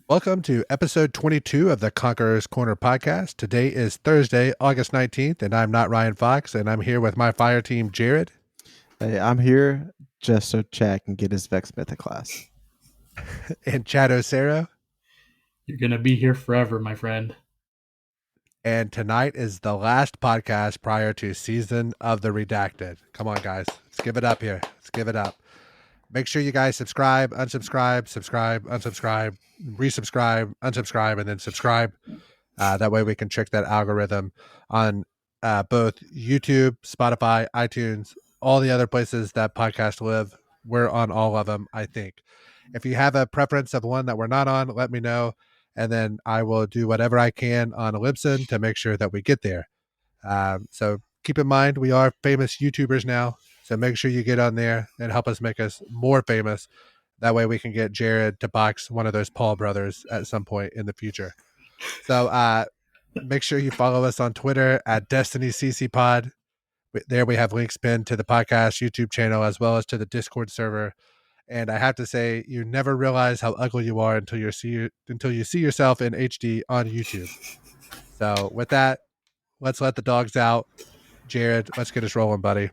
Welcome to episode 22 of the Conqueror's Corner podcast. Today is Thursday, August 19th, and I'm not Ryan Fox, and I'm here with my fire team, Jared. Hey, I'm here just so Chad can get his Vex Mythic class. And Chad Ocero. You're going to be here forever, my friend. And tonight is the last podcast prior to Season of the Redacted. Come on, guys. Let's give it up here. Let's give it up. Make sure you guys subscribe, unsubscribe, subscribe, unsubscribe, resubscribe, unsubscribe, and then subscribe. That way we can trick that algorithm on both YouTube, Spotify, iTunes, all the other places that podcasts live. We're on all of them, I think. If you have a preference of one that we're not on, let me know. And then I will do whatever I can on Ellipson to make sure that we get there. So keep in mind, we are famous YouTubers now. So make sure you get on there and help us make us more famous. That way we can get Jared to box one of those Paul brothers at some point in the future. So make sure you follow us on Twitter at DestinyCCPod. There we have links pinned to the podcast YouTube channel as well as to the Discord server. And I have to say, you never realize how ugly you are until you see yourself in HD on YouTube. So with that, let's let the dogs out. Jared, let's get us rolling, buddy.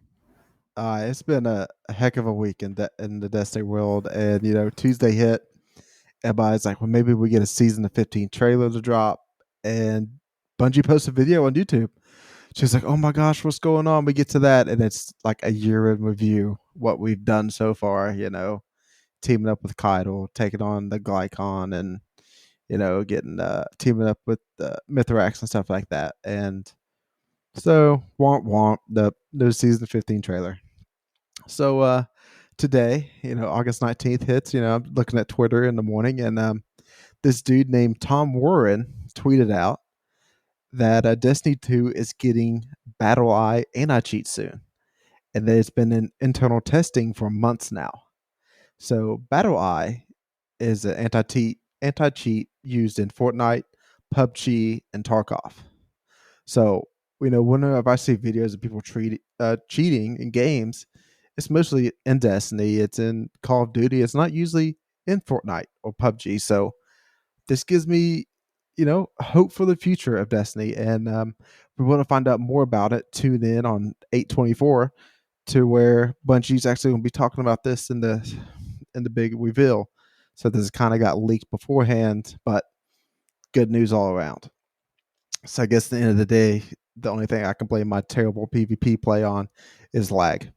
It's been a heck of a week in the Destiny world, and Tuesday hit. Everybody's like, well, maybe we get a season of 15 trailer to drop, and Bungie posted a video on YouTube. She's like, oh my gosh, what's going on? We get to that, and it's like a year in review, what we've done so far, teaming up with Kydal, taking on the Glycon, and getting teaming up with Mithrax and stuff like that. And so womp the new season 15 trailer. So today, August 19th hits, I'm looking at Twitter in the morning, and this dude named Tom Warren tweeted out that Destiny 2 is getting Battle Eye anti-cheat soon. And that it's been in internal testing for months now. So Battle Eye is an anti-cheat used in Fortnite, PUBG, and Tarkov. So, whenever I see videos of people cheating in games, it's mostly in Destiny, it's in Call of Duty, it's not usually in Fortnite or PUBG. So this gives me, hope for the future of Destiny. And we want to find out more about it. Tune in on 8/24 to where Bungie's actually going to be talking about this in the big reveal. So this kind of got leaked beforehand, but good news all around. So I guess at the end of the day, the only thing I can blame my terrible PvP play on is lag.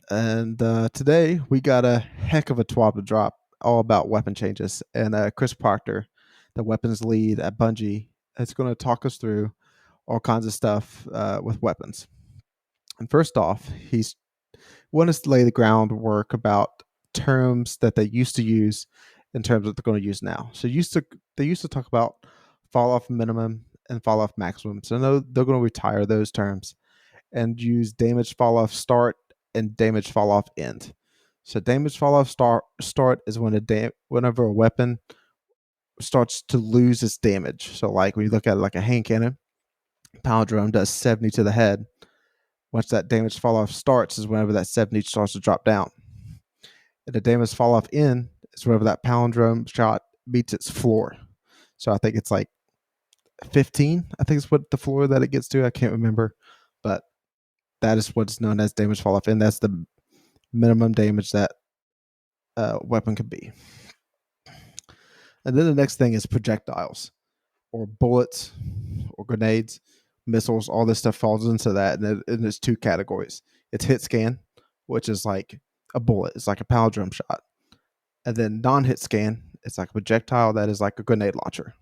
And today we got a heck of a TWAB to drop, all about weapon changes. And Chris Proctor, the weapons lead at Bungie, is going to talk us through all kinds of stuff with weapons. And first off, he's want us to lay the groundwork about terms that they used to use in terms that they're going to use now. So they used to talk about fall off minimum and fall off maximum. So they're going to retire those terms and use damage fall off start and damage fall off end. So damage fall off start is whenever a weapon starts to lose its damage. So like when you look at it like a hand cannon, palindrome does 70 to the head. Once that damage fall off starts is whenever that 70 starts to drop down. And the damage fall off in is whenever that palindrome shot beats its floor. So I think it's like 15. I think it's what the floor that it gets to. I can't remember. But that is what's known as damage fall off in. That's the minimum damage that weapon can be. And then the next thing is projectiles or bullets or grenades, missiles, all this stuff falls into that. And there's two categories. It's hit scan, which is like a bullet. It's like a palindrome shot. And then non-hit scan, it's like a projectile that is like a grenade launcher.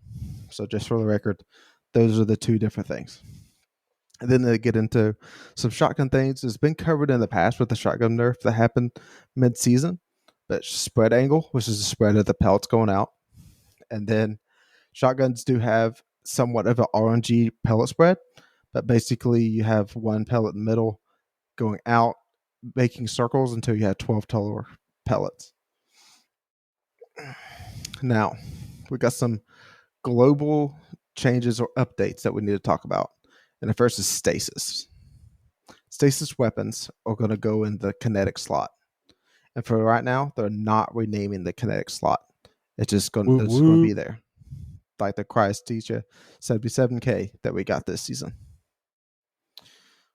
So just for the record, those are the two different things. And then they get into some shotgun things. It's been covered in the past with the shotgun nerf that happened mid-season. But spread angle, which is the spread of the pellets going out. And then shotguns do have somewhat of an RNG pellet spread. But basically you have one pellet in the middle going out, making circles until you have 12 total pellets. Now, we got some global changes or updates that we need to talk about. And the first is stasis. Stasis weapons are going to go in the kinetic slot. And for right now, they're not renaming the kinetic slot. It's just going Woo to be woo. there, like the Christesia 77K that we got this season.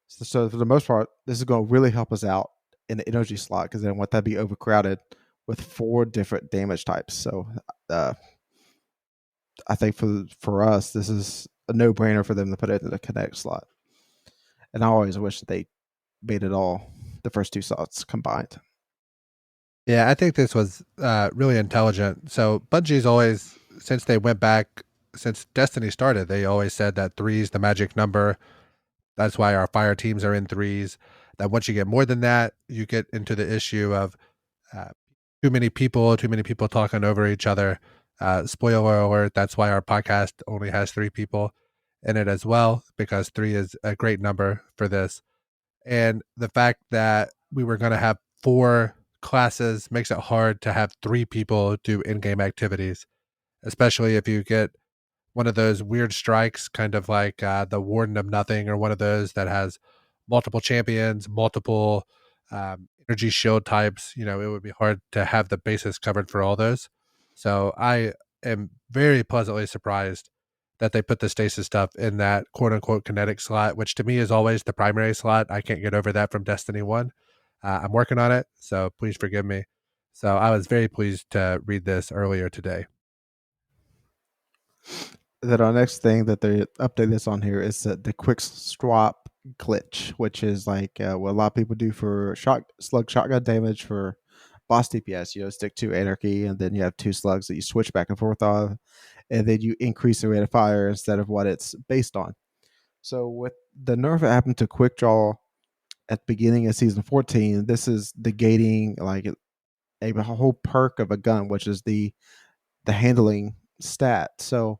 So for the most part, this is going to really help us out in the energy slot because I don't want that to be overcrowded with 4 different damage types. So I think for us, this is a no brainer for them to put it in the Connect slot. And I always wish that they made it all the first 2 slots combined. Yeah, I think this was really intelligent. So Bungie's always, since they went back, since Destiny started, they always said that 3 is the magic number. That's why our fire teams are in 3s. That once you get more than that, you get into the issue of uh, too many people talking over each other. Spoiler alert, that's why our podcast only has 3 people in it as well, because 3 is a great number for this. And the fact that we were going to have 4 classes makes it hard to have 3 people do in-game activities, especially if you get one of those weird strikes, kind of like the Warden of Nothing, or one of those that has multiple champions, multiple energy shield types. It would be hard to have the bases covered for all those. So I am very pleasantly surprised that they put the stasis stuff in that quote unquote kinetic slot, which to me is always the primary slot. I can't get over that from Destiny 1. I'm working on it, so please forgive me. So I was very pleased to read this earlier today. Then our next thing that they update this on here is the quick swap glitch, which is like what a lot of people do for slug shotgun damage for boss DPS. Stick to Anarchy, and then you have 2 slugs that you switch back and forth on, and then you increase the rate of fire instead of what it's based on. So with the nerf that happened to quick draw at the beginning of season 14, this is negating like a whole perk of a gun, which is the handling stat. So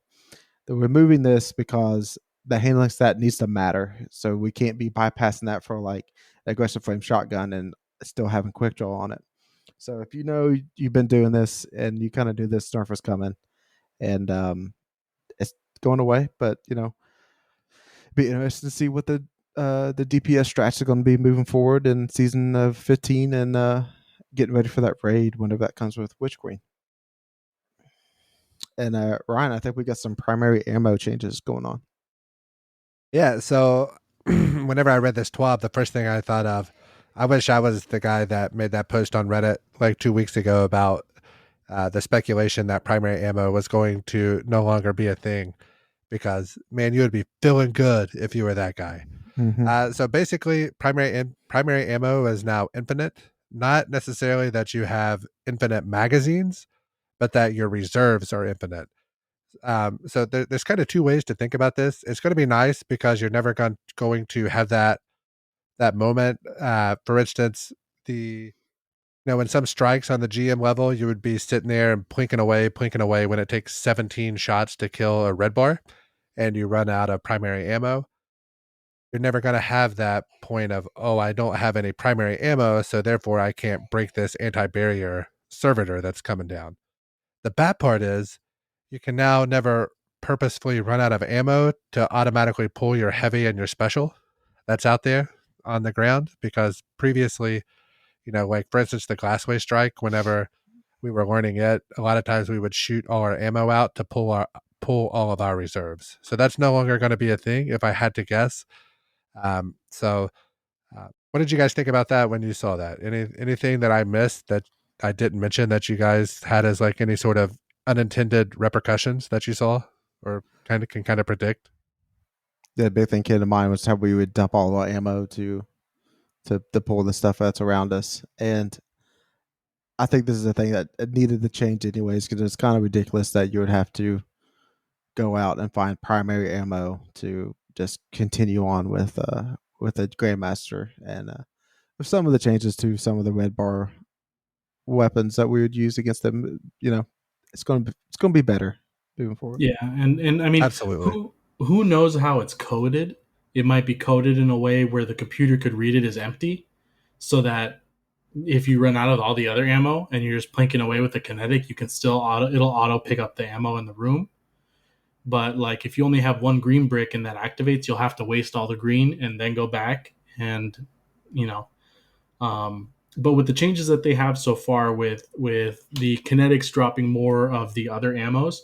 they're removing this because the handling stat needs to matter. So we can't be bypassing that for like aggressive flame shotgun and still having quick draw on it. So if you've been doing this and you kind of knew this nerf was coming, and it's going away, but be interesting to see what the DPS strats are going to be moving forward in season of 15 and getting ready for that raid whenever that comes with Witch Queen. And Ryan, I think we got some primary ammo changes going on. Yeah, so whenever I read this TWAB, the first thing I thought of, I wish I was the guy that made that post on Reddit like 2 weeks ago about the speculation that primary ammo was going to no longer be a thing, because man, you would be feeling good if you were that guy. Mm-hmm. So basically, primary ammo is now infinite. Not necessarily that you have infinite magazines, but that your reserves are infinite. So there's kind of 2 ways to think about this. It's going to be nice because you're never going to have that moment. For instance, when some strikes on the GM level, you would be sitting there and plinking away when it takes 17 shots to kill a red bar, and you run out of primary ammo. You're never going to have that point of, oh, I don't have any primary ammo, so therefore I can't break this anti-barrier servitor that's coming down. The bad part is you can now never purposefully run out of ammo to automatically pull your heavy and your special that's out there on the ground, because previously, like for instance, the glassway strike, whenever we were learning it, a lot of times we would shoot all our ammo out to pull all of our reserves. So that's no longer going to be a thing, if I had to guess. What did you guys think about that when you saw that? Anything that I missed that I didn't mention that you guys had as like any sort of unintended repercussions that you saw or can predict? The big thing came to mind was how we would dump all our ammo to pull the stuff that's around us. And I think this is a thing that needed to change anyways, because it's kind of ridiculous that you would have to go out and find primary ammo to just continue on with a Grandmaster. And with some of the changes to some of the red bar weapons that we would use against them, it's going to be better moving forward. Yeah, and I mean, Absolutely. who knows how it's coded? It might be coded in a way where the computer could read it as empty, so that if you run out of all the other ammo and you're just plinking away with the kinetic, you can still it'll auto pick up the ammo in the room. But like if you only have 1 green brick and that activates, you'll have to waste all the green and then go back and you know But with the changes that they have so far, with the kinetics dropping more of the other ammos,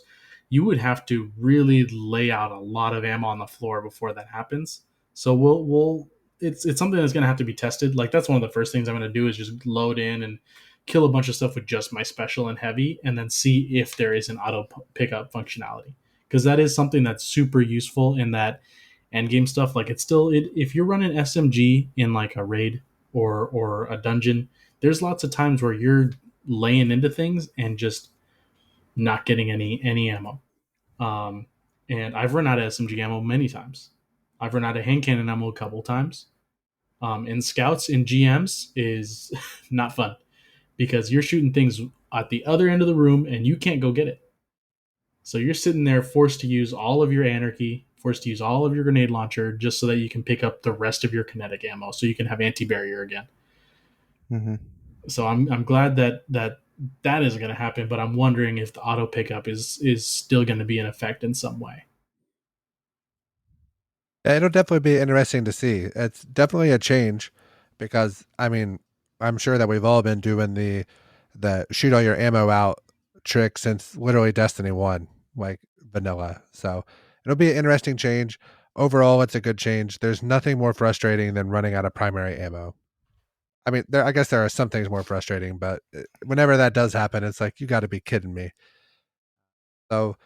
you would have to really lay out a lot of ammo on the floor before that happens. So we'll it's something that's going to have to be tested. Like that's one of the first things I'm going to do is just load in and kill a bunch of stuff with just my special and heavy, and then see if there is an auto pickup functionality, because that is something that's super useful in that end game stuff. Like it's still if you're running SMG in like a raid or a dungeon, there's lots of times where you're laying into things and just not getting any ammo. Um, and I've run out of SMG ammo many times. I've run out of hand cannon ammo a couple times. In scouts in GMs is not fun because you're shooting things at the other end of the room and you can't go get it. So you're sitting there forced to use all of your anarchy, forced to use all of your grenade launcher just so that you can pick up the rest of your kinetic ammo so you can have anti-barrier again. Mm-hmm. So I'm glad that isn't going to happen, but I'm wondering if the auto pickup is still going to be in effect in some way. Yeah, it'll definitely be interesting to see. It's definitely a change because I mean, I'm sure that we've all been doing the shoot all your ammo out trick since literally Destiny 1, like vanilla. So it'll be an interesting change. Overall, it's a good change. There's nothing more frustrating than running out of primary ammo. I mean, I guess there are some things more frustrating, but whenever that does happen, it's like, you got to be kidding me. So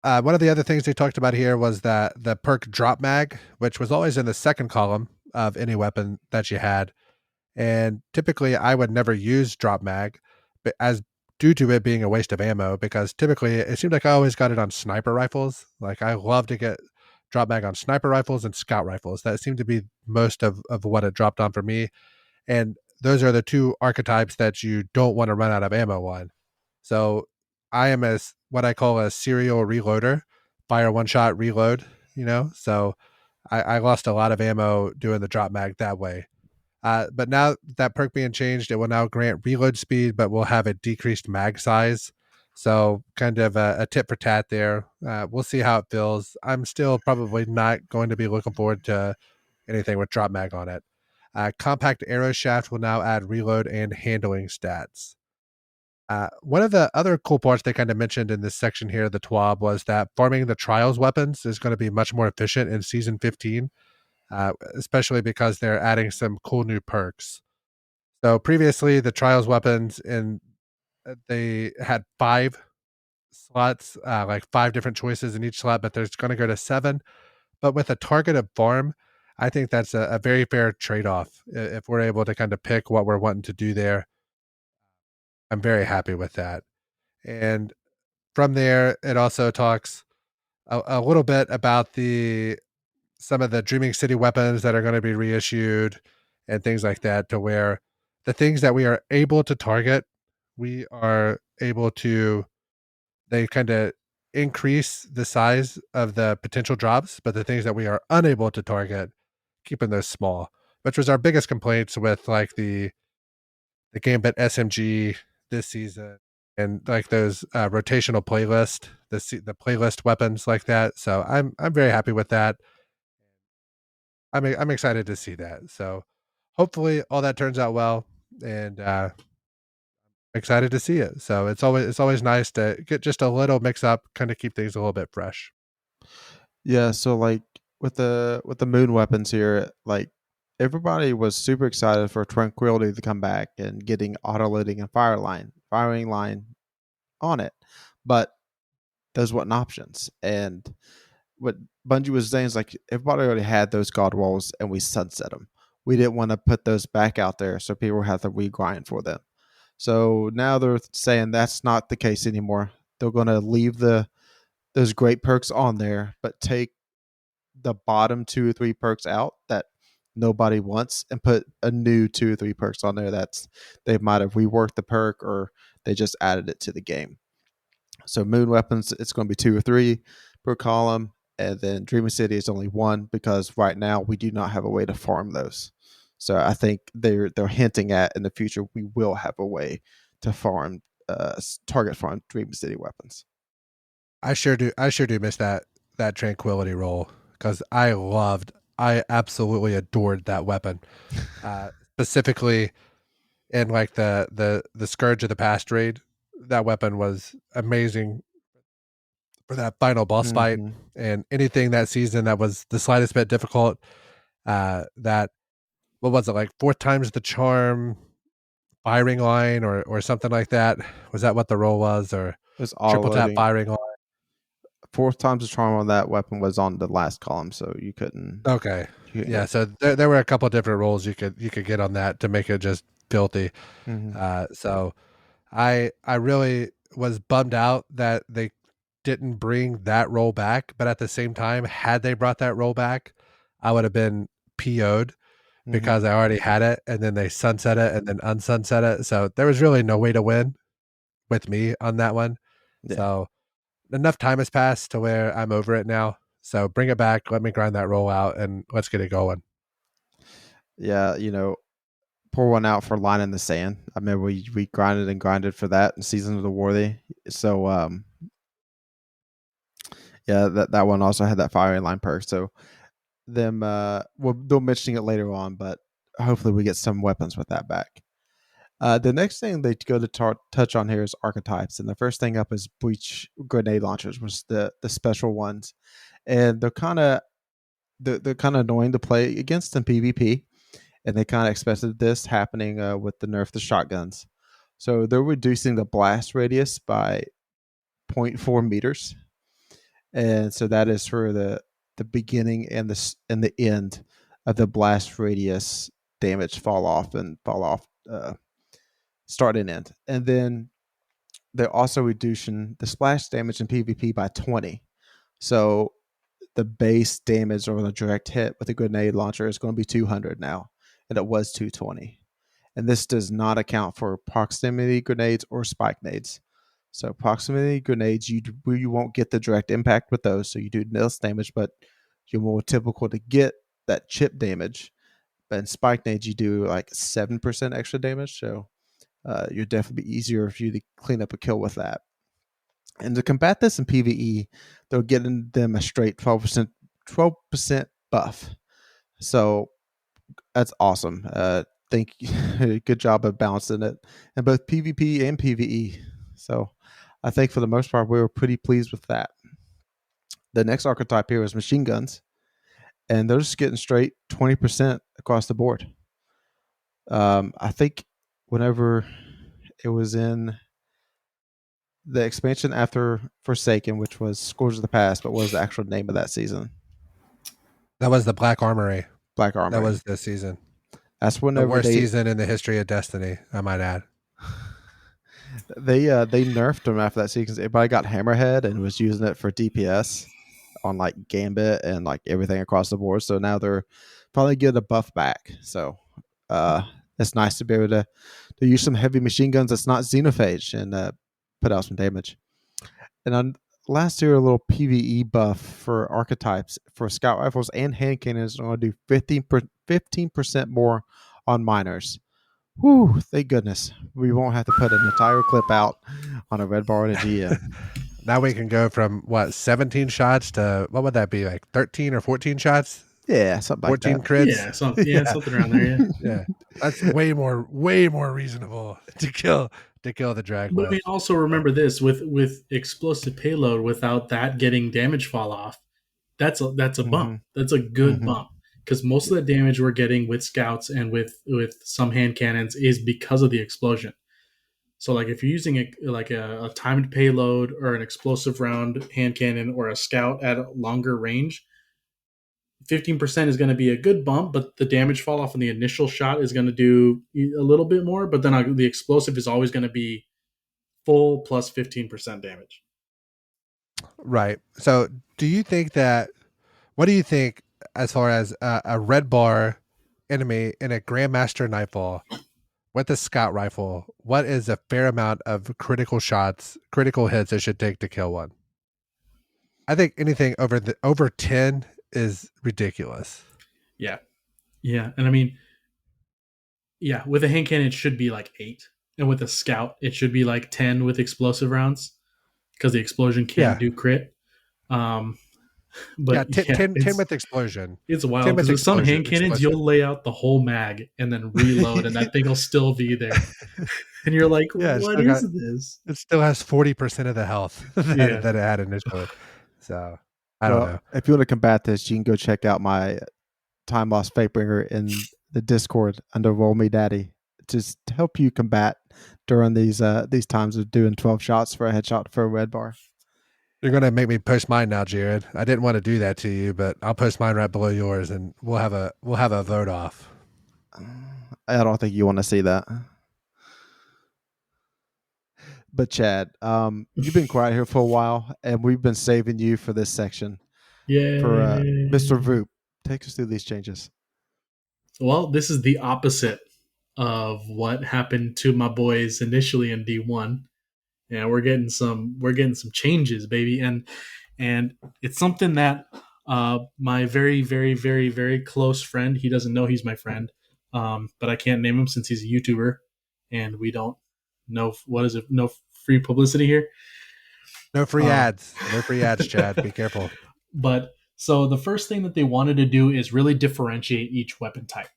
one of the other things they talked about here was that the perk drop mag, which was always in the second column of any weapon that you had. And typically I would never use drop mag, but as due to it being a waste of ammo, because typically it seemed like I always got it on sniper rifles. Like I love to get drop mag on sniper rifles and scout rifles. That seemed to be most of what it dropped on for me. And those are the two archetypes that you don't want to run out of ammo on. So I am what I call a serial reloader, fire one shot reload, So I lost a lot of ammo doing the drop mag that way. But now that perk being changed, it will now grant reload speed, but will have a decreased mag size. So kind of a tit for tat there. We'll see how it feels. I'm still probably not going to be looking forward to anything with drop mag on it. Compact arrow shaft will now add reload and handling stats. One of the other cool parts they kind of mentioned in this section here, the TWAB, was that farming the trials weapons is going to be much more efficient in season 15, especially because they're adding some cool new perks. So previously, the trials weapons they had 5 slots, like 5 different choices in each slot, but there's going to go to 7. But with a targeted farm, I think that's a very fair trade-off. If we're able to kind of pick what we're wanting to do there, I'm very happy with that. And from there, it also talks a little bit about some of the Dreaming City weapons that are going to be reissued and things like that, to where the things that we are able to target, we are able to, they kind of increase the size of the potential drops, but the things that we are unable to target, keeping those small, which was our biggest complaints with like the Gambit SMG this season, and like those rotational playlist, the playlist weapons like that. So I'm very happy with that. I'm excited to see that. So hopefully all that turns out well, and excited to see it. So it's always nice to get just a little mix up, kind of keep things a little bit fresh. Yeah, so like with the moon weapons here, like everybody was super excited for Tranquility to come back and getting auto loading and firing line on it. But those weren't options. And what Bungie was saying is like everybody already had those god walls and we sunset them. We didn't want to put those back out there so people have to regrind for them. So now they're saying that's not the case anymore. They're going to leave those great perks on there, but take the bottom 2 or 3 perks out that nobody wants and put a new 2 or 3 perks on there that's they might have reworked the perk or they just added it to the game. So moon weapons, it's going to be 2 or 3 per column, and then Dreaming City is only 1 because right now we do not have a way to farm those. So I think they're hinting at in the future we will have a way to farm target farm Dreaming City weapons. I sure do miss that tranquility roll, because I absolutely adored that weapon. Specifically, in like the Scourge of the Past raid. That weapon was amazing for that final boss fight, Mm-hmm. and anything that season that was the slightest bit difficult. That what was it, like 4 times the charm firing line or something like that? Was that what the roll was, or It's auto triple tap loading. firing line? 4th times the charm on that weapon was on the last column, so you couldn't Okay, yeah. go. So there were a couple different rolls you could get on that to make it just filthy. Mm-hmm. So I really was bummed out that they didn't bring that roll back, but at the same time, had they brought that roll back, I would have been PO'd Mm-hmm. because I already had it, and then they sunset it and then unsunset it. So there was really no way to win with me on that one. Yeah. So enough time has passed to where I'm over it now. So bring it back, let me grind that roll out, and let's get it going. Yeah, pour one out for Line in the Sand. I remember we grinded and grinded for that in Season of the Worthy. So yeah, that one also had that firing line perk. So they'll mentioning it later on, but hopefully we get some weapons with that back. The next thing they go to touch on here is archetypes, and the first thing up is breach grenade launchers, which is the special ones, and they're kind of annoying to play against in PvP, and they kind of expected this happening with the nerf the shotguns. So they're reducing the blast radius by zero point 0.4 meters, and so that is for the beginning and the end of the blast radius damage fall off start and end, and then they're also reducing the splash damage in PvP by 20. So the base damage or the direct hit with a grenade launcher is going to be 200 now, and it was 220. And this does not account for proximity grenades or spike nades. So proximity grenades, you won't get the direct impact with those, so you do less damage, but you're more typical to get that chip damage. But in spike nades, you do like 7% extra damage, so you'd definitely be easier for you to clean up a kill with that. And to combat this in PvE, they're getting them a straight 12% buff. So that's awesome. Think good job of balancing it in both PvP and PvE. So I think for the most part we were pretty pleased with that. The next archetype here is machine guns, and they're just getting straight 20% across the board. I think whenever it was in the expansion after Forsaken, which was Scourge of the Past, but what was the actual name of that season? That was the Black Armory. Black That Armory. was this season. That's The whenever worst season in the history of Destiny, I might add. they nerfed them after that season. Everybody got Hammerhead and was using it for DPS on like Gambit and like everything across the board. So now they're probably getting a buff back. So it's nice to be able to use some heavy machine guns that's not Xenophage and put out some damage. And on last year, a little PvE buff for archetypes for scout rifles and hand cannons are going to do 15% more on miners. Whew, thank goodness. We won't have to put an entire clip out on a red bar and a GM. Now we can go from 17 shots to what would that be, like 13 or 14 shots? Yeah, something like 14 that. crits? Yeah, something around there. Yeah. Yeah. That's way more reasonable to kill the drag But I with. mean, also remember this with explosive payload. Without that getting damage fall off, that's a bump. That's a good bump, because most of the damage we're getting with scouts and with some hand cannons is because of the explosion. So like if you're using a timed payload or an explosive round hand cannon or a scout at a longer range, 15% is going to be a good bump, but the damage fall off in the initial shot is going to do a little bit more. But then the explosive is always going to be full plus 15% damage. Right. So do you think that, what do you think as far as a red bar enemy in a Grandmaster Nightfall with a scout rifle, what is a fair amount of critical hits it should take to kill one? I think anything over 10 is ridiculous. Yeah. And I mean, yeah, with a hand cannon, it should be like 8. And with a scout, it should be like 10 with explosive rounds, because the explosion can do crit. But yeah, 10 with explosion. it's 10 wild with because with some explosion. hand cannons, you'll lay out the whole mag and then reload, and that thing will still be there. And you're like, Yeah, what is this? it still has 40% of the health Yeah. that it had initially. So I don't know. If you want to combat this, you can go check out my time loss Fatebringer in the Discord under Roll Me Daddy, just to help you combat during these times of doing 12 shots for a headshot for a red bar. You're gonna make me post mine now, Jared. I didn't want to do that to you, but I'll post mine right below yours, and we'll have a vote off. I don't think you want to see that. But Chad, you've been quiet here for a while, and we've been saving you for this section. Yeah. For Mr. Voop, take us through these changes. Well, this is the opposite of what happened to my boys initially in D1. Yeah, we're getting some changes, baby, and it's something that my very, very, very, very close friend, he doesn't know he's my friend, but I can't name him since he's a YouTuber, and we don't know what is it? No free publicity here. No free ads. No free ads, Chad. Be careful. But so the first thing that they wanted to do is really differentiate each weapon type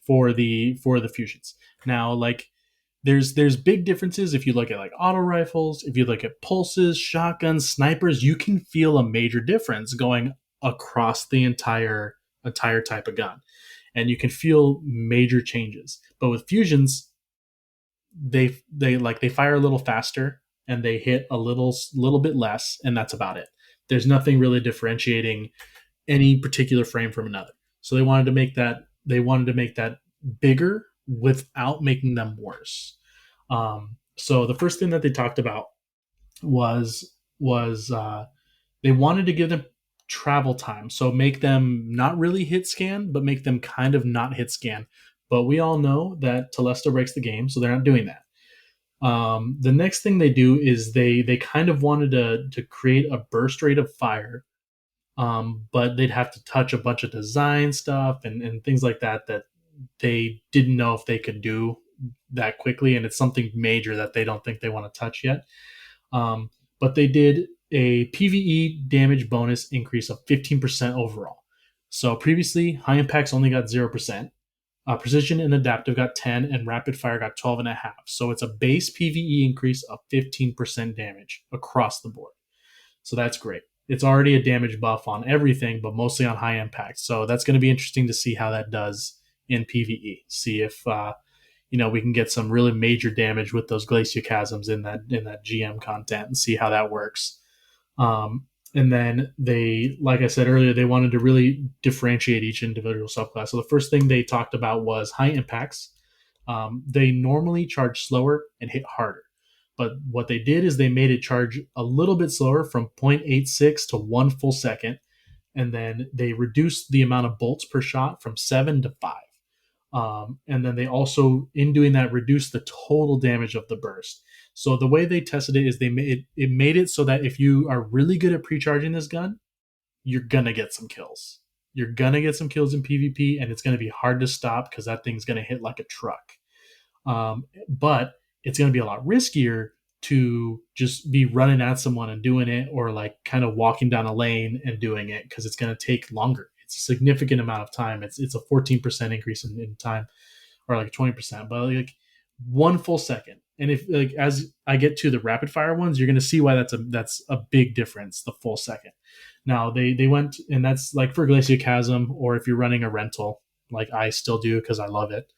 for the fusions. Now, like there's big differences if you look at like auto rifles, if you look at pulses, shotguns, snipers, you can feel a major difference going across the entire type of gun. And you can feel major changes. But with fusions, they fire a little faster and they hit a little bit less, and that's about it. There's nothing really differentiating any particular frame from another. So they wanted to make that bigger without making them worse. So the first thing that they talked about was they wanted to give them travel time, so make them not really hit scan, but make them kind of not hit scan. But we all know that Telesto breaks the game, so they're not doing that. The next thing they do is they kind of wanted to create a burst rate of fire, but they'd have to touch a bunch of design stuff and things like that they didn't know if they could do that quickly, and it's something major that they don't think they want to touch yet. But they did a PvE damage bonus increase of 15% overall. So previously, high impacts only got 0%. Precision and adaptive got 10, and rapid fire got 12.5. So it's a base PvE increase of 15% damage across the board. So that's great. It's already a damage buff on everything, but mostly on high impact. So that's going to be interesting to see how that does in PvE. See if we can get some really major damage with those glacioclasms in that GM content and see how that works. And then they, like I said earlier, they wanted to really differentiate each individual subclass. So the first thing they talked about was high impacts. They normally charge slower and hit harder. But what they did is they made it charge a little bit slower from 0.86 to 1 full second. And then they reduced the amount of bolts per shot from 7 to 5. And then they also, in doing that, reduced the total damage of the burst. So the way they tested it is they made it so that if you are really good at pre-charging this gun, you're gonna get some kills. You're gonna get some kills in PvP, and it's gonna be hard to stop because that thing's gonna hit like a truck. But it's gonna be a lot riskier to just be running at someone and doing it, or like kind of walking down a lane and doing it, because it's gonna take longer. It's a significant amount of time. It's a 14% increase in time, or like 20%, but like 1 full second. And if like as I get to the rapid fire ones, you're going to see why that's a big difference. The full second. Now they went, and that's like for Glacioclasm, or if you're running a rental, like I still do because I love it.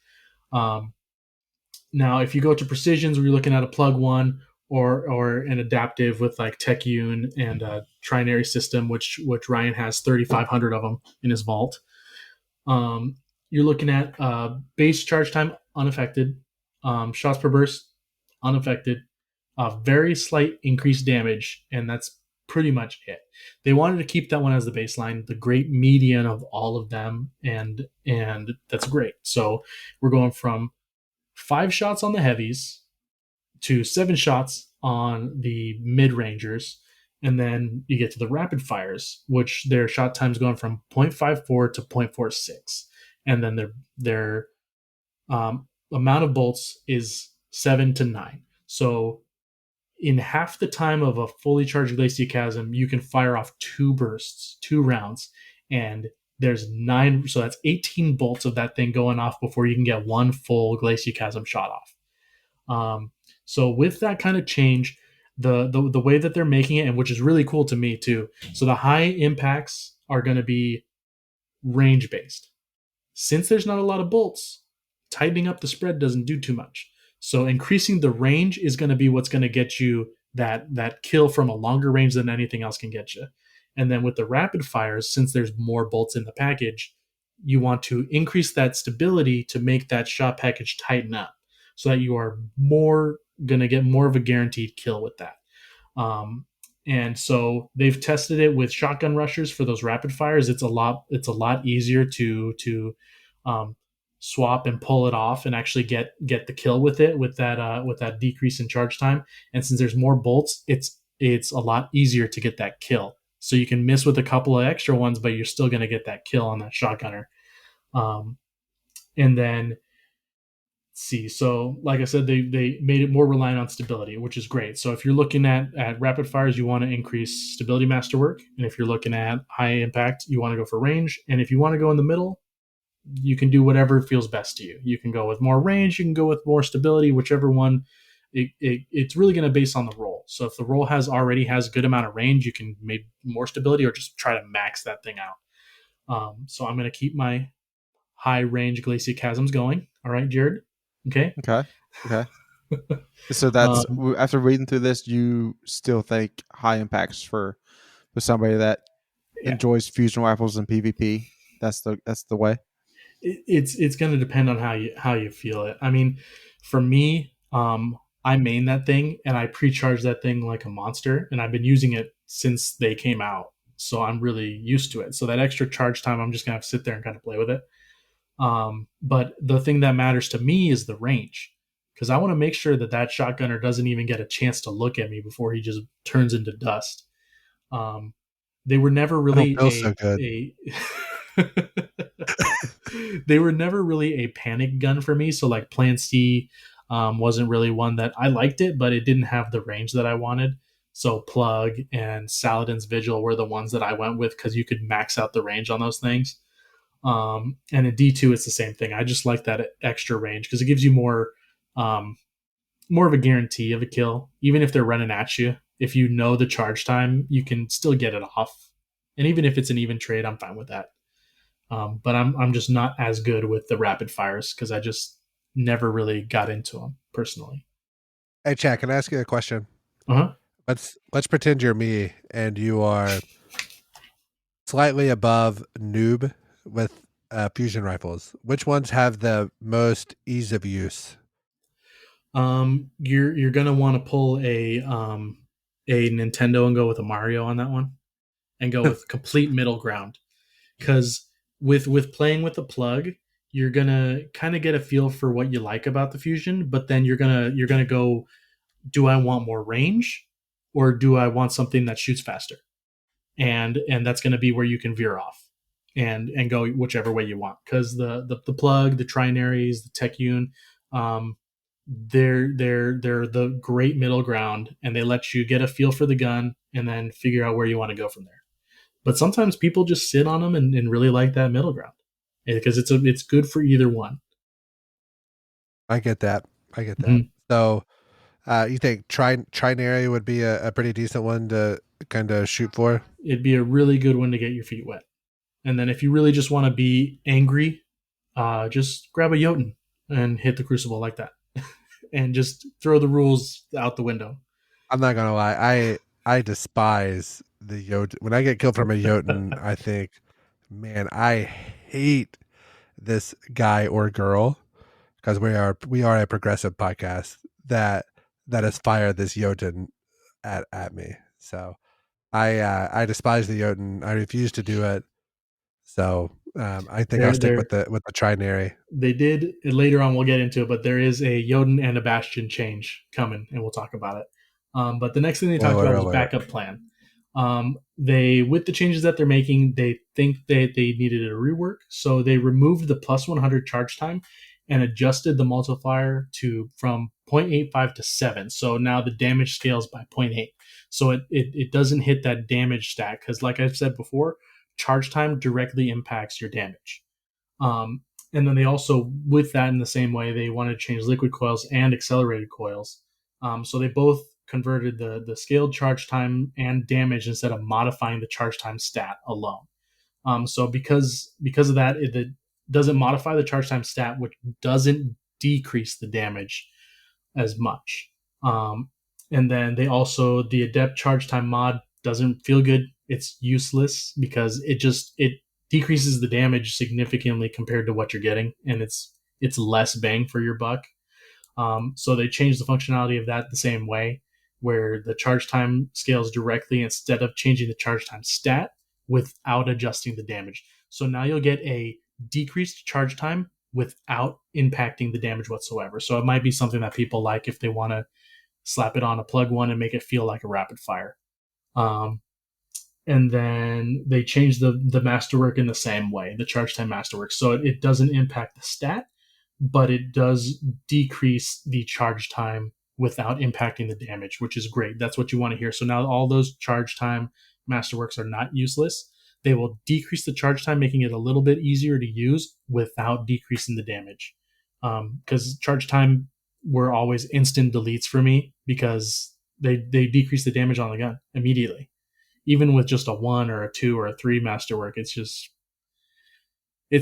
Now if you go to precisions, where you're looking at a plug one or an adaptive with like Tech Un and a trinary system, which Ryan has 3,500 of them in his vault. You're looking at base charge time unaffected, shots per burst unaffected, very slight increased damage, and that's pretty much it. They wanted to keep that one as the baseline, the great median of all of them, and that's great. So we're going from 5 shots on the heavies to 7 shots on the mid-rangers, and then you get to the rapid fires, which their shot time's going from 0.54 to 0.46, and then their amount of bolts is 7 to 9. So in half the time of a fully charged Glaciocasm, you can fire off 2 bursts, 2 rounds, and there's 9, so that's 18 bolts of that thing going off before you can get 1 full Glaciocasm shot off. So with that kind of change, the way that they're making it, and which is really cool to me too, so the high impacts are going to be range based. Since there's not a lot of bolts, tightening up the spread doesn't do too much. So increasing the range is going to be what's going to get you that kill from a longer range than anything else can get you. And then with the rapid fires, since there's more bolts in the package, you want to increase that stability to make that shot package tighten up, so that you are more going to get more of a guaranteed kill with that. And so they've tested it with shotgun rushers for those rapid fires. It's a lot easier to swap and pull it off and actually get the kill with it with that decrease in charge time. And since there's more bolts, it's a lot easier to get that kill. So you can miss with a couple of extra ones, but you're still going to get that kill on that shotgunner. And then see, so like I said, they made it more reliant on stability, which is great. So if you're looking at rapid fires, you want to increase stability masterwork, and if you're looking at high impact, you want to go for range, and if you want to go in the middle, you can do whatever feels best to you. You can go with more range, you can go with more stability, whichever one. It's really going to base on the roll. So if the roll already has a good amount of range, you can make more stability or just try to max that thing out. So I'm going to keep my high range Glaciocasms going. All right, Jared. Okay. So that's after reading through this, you still think high impacts for somebody that enjoys fusion rifles and PvP. That's the way. It's going to depend on how you feel it. I mean, for me, I main that thing and I pre-charge that thing like a monster, and I've been using it since they came out, so I'm really used to it. So that extra charge time, I'm just gonna have to sit there and kind of play with it. But the thing that matters to me is the range, because I want to make sure that shotgunner doesn't even get a chance to look at me before he just turns into dust. They were never really so good. they were never really a panic gun for me. So like Plan C wasn't really one that I liked it, but it didn't have the range that I wanted. So Plug and Saladin's Vigil were the ones that I went with, because you could max out the range on those things. And in D2, it's the same thing. I just like that extra range because it gives you more of a guarantee of a kill. Even if they're running at you, if you know the charge time, you can still get it off. And even if it's an even trade, I'm fine with that. But I'm just not as good with the rapid fires because I just never really got into them personally. Hey, Chad, can I ask you a question? Uh-huh. Let's pretend you're me and you are slightly above noob with fusion rifles. Which ones have the most ease of use? You're gonna want to pull a Nintendo and go with a Mario on that one, and go with complete middle ground. Because with playing with the Plug, you're gonna kind of get a feel for what you like about the fusion, but then you're gonna go, do I want more range, or do I want something that shoots faster? And that's gonna be where you can veer off and go whichever way you want. Because the Plug, the Trinaries, the Tech Yun, they're the great middle ground, and they let you get a feel for the gun and then figure out where you want to go from there. But sometimes people just sit on them and really like that middle ground, because it's good for either one. I get that. Mm-hmm. So you think Trinary would be a pretty decent one to kind of shoot for? It'd be a really good one to get your feet wet. And then if you really just want to be angry, just grab a Jotun and hit the Crucible like that. And just throw the rules out the window. I'm not gonna lie, I despise the Jotun. When I get killed from a Jotun, I think, man, I hate this guy or girl, because we are a progressive podcast that has fired this Jotun at me. So I despise the Jotun. I refuse to do it. So I think I'll stick with the Trinary. They did later on. We'll get into it, but there is a Jotun and a Bastion change coming, and we'll talk about it. But the next thing they talked about was backup plan. They, with the changes that they're making, they think that they needed a rework, so they removed the +100 charge time and adjusted the multiplier from 0.85 to 7. So now the damage scales by 0.8. So it doesn't hit that damage stat because, like I've said before, charge time directly impacts your damage. And then they also, with that in the same way, they wanted to change liquid coils and accelerated coils. So they both converted the scaled charge time and damage instead of modifying the charge time stat alone. So because of that, it doesn't modify the charge time stat, which doesn't decrease the damage as much. And then they also, the adept charge time mod doesn't feel good. It's useless because it decreases the damage significantly compared to what you're getting, and it's less bang for your buck. So they changed the functionality of that the same way, where the charge time scales directly instead of changing the charge time stat without adjusting the damage. So now you'll get a decreased charge time without impacting the damage whatsoever. So it might be something that people like if they want to slap it on a plug one and make it feel like a rapid fire. And then they changed the masterwork in the same way, the charge time masterwork. So it doesn't impact the stat, but it does decrease the charge time without impacting the damage, which is great. That's what you want to hear. So now all those charge time masterworks are not useless. They will decrease the charge time, making it a little bit easier to use without decreasing the damage. Because charge time were always instant deletes for me because they decrease the damage on the gun immediately. Even with just a 1 or a 2 or a 3 masterwork, it's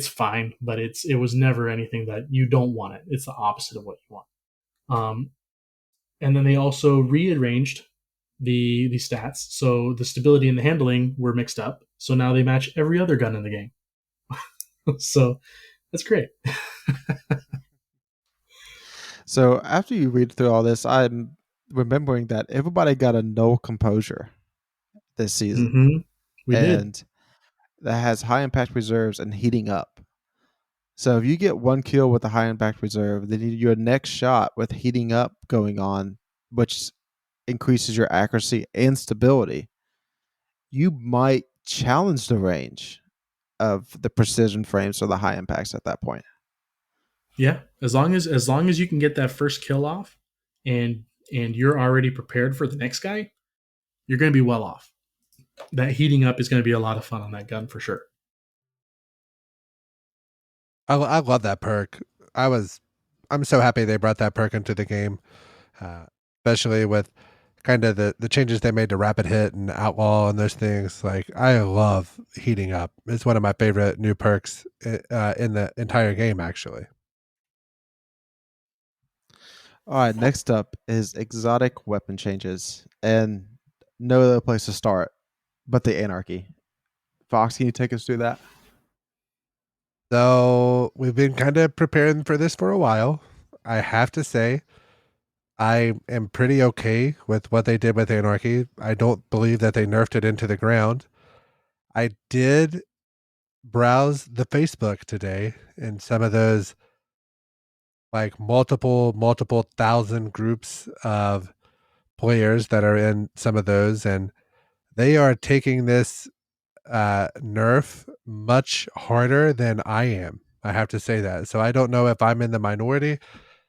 fine, but it was never anything that you don't want it. It's the opposite of what you want. And then they also rearranged the stats, so the stability and the handling were mixed up. So now they match every other gun in the game. So that's great. So after you read through all this, I'm remembering that everybody got a no composure this season. Mm-hmm. We and did. that has high impact reserves and heating up. So if you get one kill with a high impact reserve, then your next shot with heating up going on, which increases your accuracy and stability, you might challenge the range of the precision frames or the high impacts at that point. Yeah, as long as you can get that first kill off, and you're already prepared for the next guy, you're going to be well off. That heating up is going to be a lot of fun on that gun for sure. I love that perk. I'm so happy they brought that perk into the game, especially with kind of the changes they made to rapid hit and outlaw and those things. Like, I love heating up. It's one of my favorite new perks in the entire game, actually. All right, next up is exotic weapon changes, and no other place to start but the Anarchy. Fox, can you take us through that? So we've been kind of preparing for this for a while. I have to say, I am pretty okay with what they did with Anarchy. I don't believe that they nerfed it into the ground. I did browse the Facebook today, and some of those like multiple thousand groups of players that are in some of those, and they are taking this nerf much harder than I am. I have to say that. So I don't know if I'm in the minority.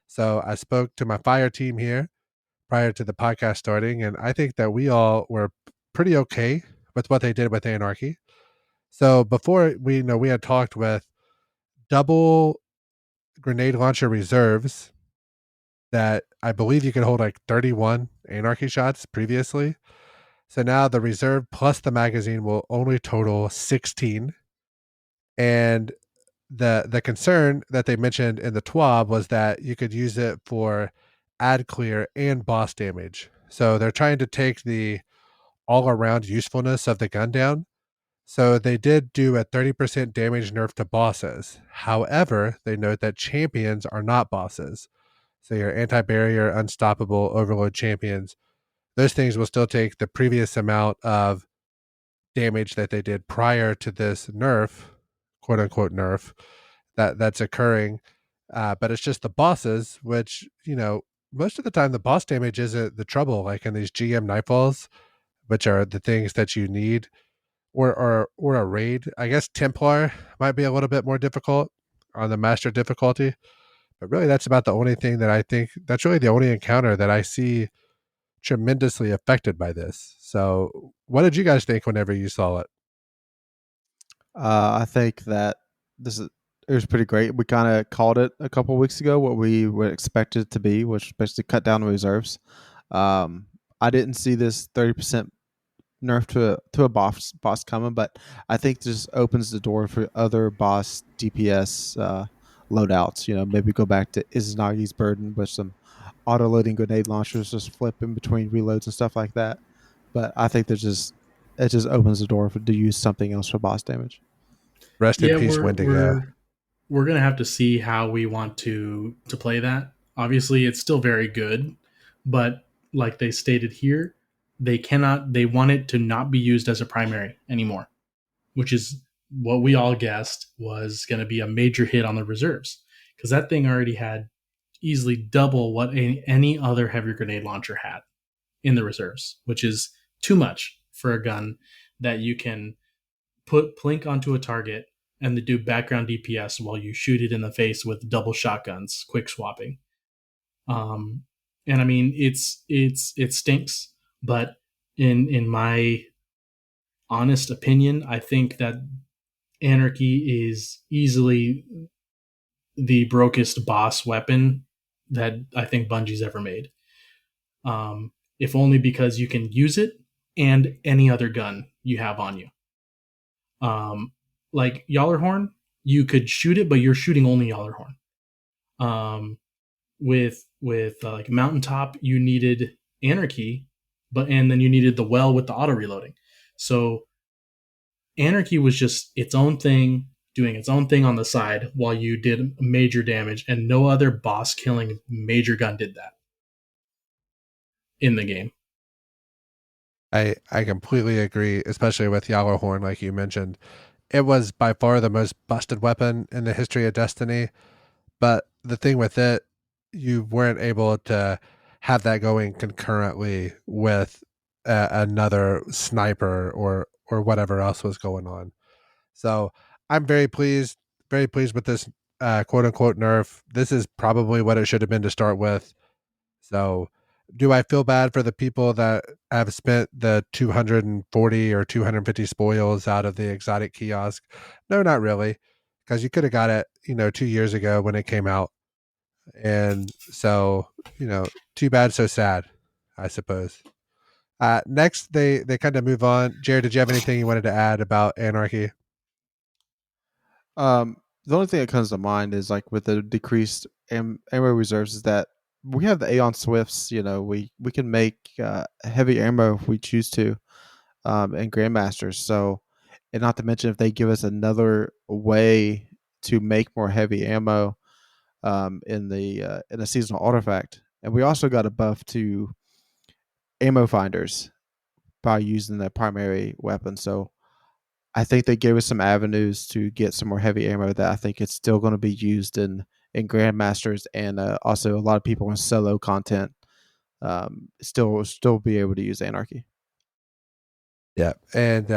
So I spoke to my fire team here prior to the podcast starting, and I think that we all were pretty okay with what they did with Anarchy. So before we had talked with double grenade launcher reserves that I believe you could hold like 31 Anarchy shots previously. So now the reserve plus the magazine will only total 16. And the concern that they mentioned in the TWAB was that you could use it for ad clear and boss damage. So they're trying to take the all around usefulness of the gun down. So they did do a 30% damage nerf to bosses. However, they note that champions are not bosses. So your anti-barrier, unstoppable, overload champions, those things will still take the previous amount of damage that they did prior to this nerf, quote unquote nerf, that's occurring. But it's just the bosses, which, most of the time the boss damage isn't the trouble, like in these GM nightfalls, which are the things that you need, or a raid. I guess Templar might be a little bit more difficult on the master difficulty, But really, that's about the only thing that I think. That's really the only encounter that I see tremendously affected by this. So, what did you guys think whenever you saw it? I think that this is it was pretty great. We kind of called it a couple weeks ago what we would expect it to be, which was basically cut down the reserves. Um, I didn't see this 30% nerf to a boss coming, but I think this opens the door for other boss DPS loadouts. You know, maybe go back to Izanagi's burden with some auto loading grenade launchers, just flipping between reloads and stuff like that. But I think it just opens the door to use something else for boss damage. Rest in Yeah, peace, we're Wendigo. we're we're gonna have to see how we want to play that. Obviously, it's still very good, but like they stated here, they cannot. They want it to not be used as a primary anymore, which is what we all guessed was going to be a major hit on the reserves because that thing already had easily double what any other heavy grenade launcher had in the reserves, which is too much for a gun that you can put plink onto a target and do background DPS while you shoot it in the face with double shotguns, quick swapping. Um, and I mean, it stinks, but in my honest opinion, I think that Anarchy is easily the brokest boss weapon that I think Bungie's ever made. If only because you can use it and any other gun you have on you. Like Yallerhorn, you could shoot it, but you're shooting only Yallerhorn. With like Mountaintop, you needed Anarchy, and then you needed the well with the auto reloading. So Anarchy was just its own thing, doing its own thing on the side while you did major damage, and no other boss killing major gun did that in the game. I completely agree, especially with Yallerhorn, like you mentioned. It was by far the most busted weapon in the history of Destiny. But the thing with it, you weren't able to have that going concurrently with another sniper or whatever else was going on. So I'm very pleased with this quote unquote nerf. This is probably what it should have been to start with. So do I feel bad for the people that have spent the 240 or 250 spoils out of the exotic kiosk? No, not really. Because you could have got it, 2 years ago when it came out. And so, too bad, so sad, I suppose. Next, they kind of move on. Jared, did you have anything you wanted to add about Anarchy? The only thing that comes to mind is like with the decreased ammo reserves is that we have the Aeon Swifts. You know, we can make heavy ammo if we choose to, and Grandmasters. So, and not to mention if they give us another way to make more heavy ammo in a seasonal artifact, and we also got a buff to ammo finders by using the primary weapon. So I think they gave us some avenues to get some more heavy ammo that I think it's still going to be used in Grandmasters and also a lot of people in solo content still be able to use Anarchy. Yeah. And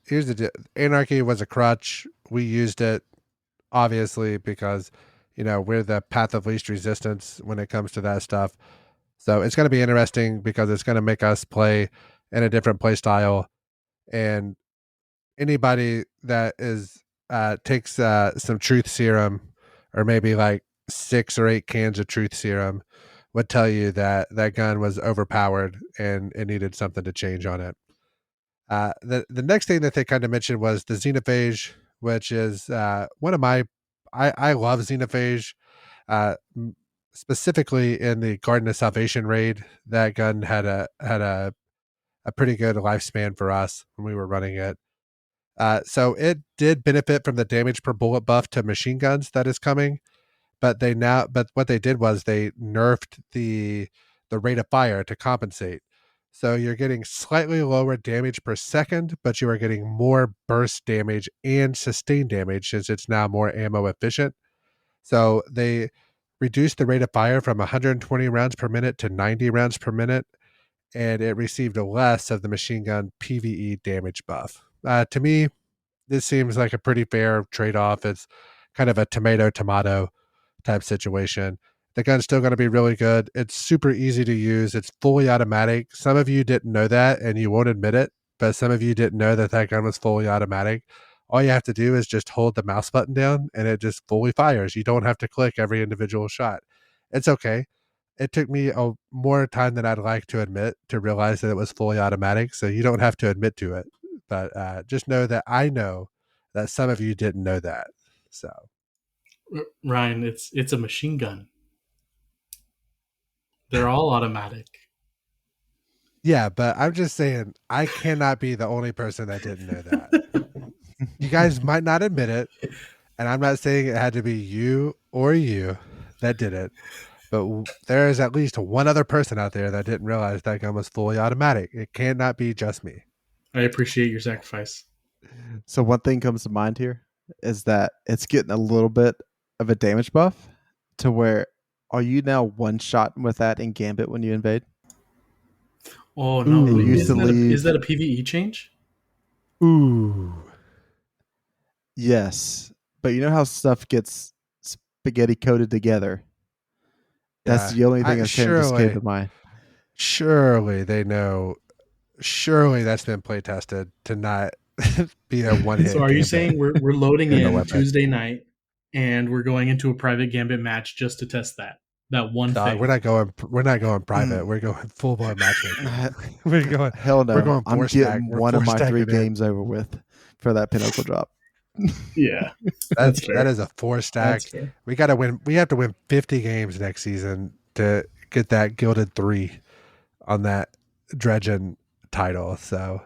here's Anarchy was a crutch. We used it obviously because we're the path of least resistance when it comes to that stuff. So it's going to be interesting because it's going to make us play in a different play style. And anybody that is takes some truth serum or maybe like 6 or 8 cans of truth serum would tell you that that gun was overpowered and it needed something to change on it. The next thing that they kind of mentioned was the xenophage, which is one of my I love xenophage, uh, specifically in the Garden of Salvation raid. That gun had a pretty good lifespan for us when we were running it. So it did benefit from the damage per bullet buff to machine guns that is coming, but what they did was they nerfed the rate of fire to compensate. So you're getting slightly lower damage per second, but you are getting more burst damage and sustained damage since it's now more ammo efficient. So they reduced the rate of fire from 120 rounds per minute to 90 rounds per minute, and it received less of the machine gun PvE damage buff. To me, this seems like a pretty fair trade off. It's kind of a tomato tomato type situation. The gun's still going to be really good. It's super easy to use. It's fully automatic. Some of you didn't know that and you won't admit it, but some of you didn't know that that gun was fully automatic. All you have to do is just hold the mouse button down and it just fully fires. You don't have to click every individual shot. It's okay. It took me more time than I'd like to admit to realize that it was fully automatic. So you don't have to admit to it, but just know that I know that some of you didn't know that. So Ryan, it's a machine gun. They're all automatic. yeah, but I'm just saying I cannot be the only person that didn't know that. You guys might not admit it, and I'm not saying it had to be you or you that did it, but there is at least one other person out there that didn't realize that gun was fully automatic. It cannot be just me. I appreciate your sacrifice. So one thing comes to mind here is that it's getting a little bit of a damage buff to where are you now one shot with that in Gambit when you invade? Oh no! It used to leave. Is that a PVE change? Ooh. Yes, but you know how stuff gets spaghetti coated together. That's Yeah. the only thing that just came to mind. Surely they know. Surely that's been play tested to not be a one hit. So are you saying we're loading In the in weapon. Tuesday night and we're going into a private Gambit match just to test that one Dog, thing? we're not going private. We're going full blown matchmaking. Hell no. We're going I'm four stack. getting We're one of four my 3 stacking in. games over with for that pinnacle drop. Yeah, that's fair. That is a 4 stack. That's fair. We gotta win. We have to win 50 games next season to get that gilded 3 on that dredging title. So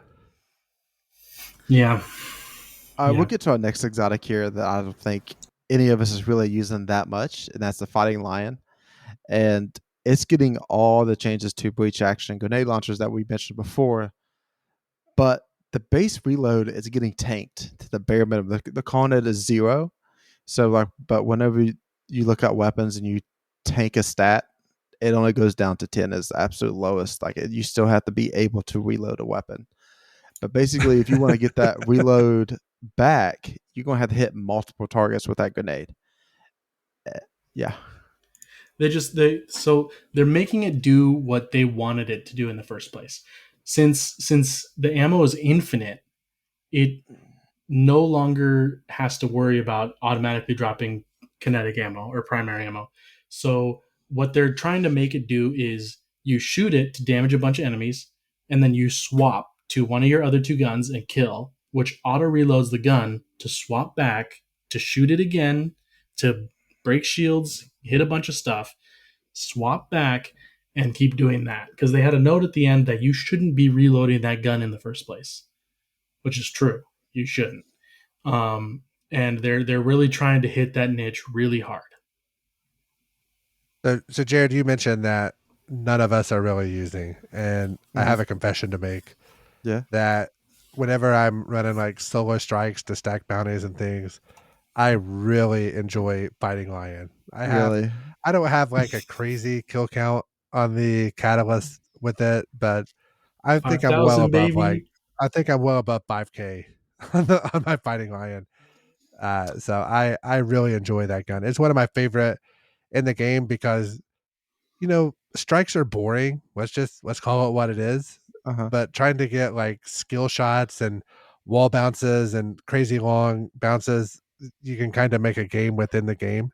Yeah. We'll get to our next exotic here that I don't think any of us is really using that much, and that's the Fighting Lion. And it's getting all the changes to breach action grenade launchers that we mentioned before, but the base reload is getting tanked to the bare minimum. The calling it is 0. So like, but whenever you look at weapons and you tank a stat, it only goes down to 10 as the absolute lowest. Like you still have to be able to reload a weapon. But basically, if you want to get that reload back, you're going to have to hit multiple targets with that grenade. Yeah. They're making it do what they wanted it to do in the first place. Since the ammo is infinite, it no longer has to worry about automatically dropping kinetic ammo or primary ammo. So what they're trying to make it do is you shoot it to damage a bunch of enemies, and then you swap to one of your other 2 guns and kill, which auto reloads the gun to swap back to shoot it again, to break shields, hit a bunch of stuff, swap back, and keep doing that. Because they had a note at the end that you shouldn't be reloading that gun in the first place, which is true. You shouldn't. And they're really trying to hit that niche really hard. So Jared, you mentioned that none of us are really using, and I have a confession to make. Yeah. That whenever I'm running like solo strikes to stack bounties and things, I really enjoy Fighting Lion. I don't have like a crazy kill count on the catalyst with it, but I think I'm well 5,000, above baby. I think I'm well above 5K on my Fighting Lion. So I really enjoy that gun. It's one of my favorite in the game because strikes are boring. Let's call it what it is. But trying to get like skill shots and wall bounces and crazy long bounces, you can kind of make a game within the game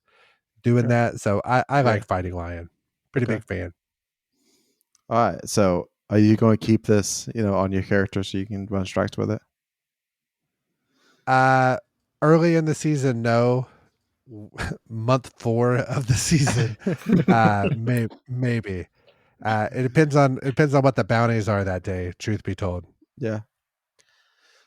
doing that. So I like Fighting Lion. Pretty big fan. All right. So are you going to keep this, on your character so you can run strikes with it? Early in the season, no. Month 4 of the season, maybe. It depends on what the bounties are that day. Truth be told. Yeah.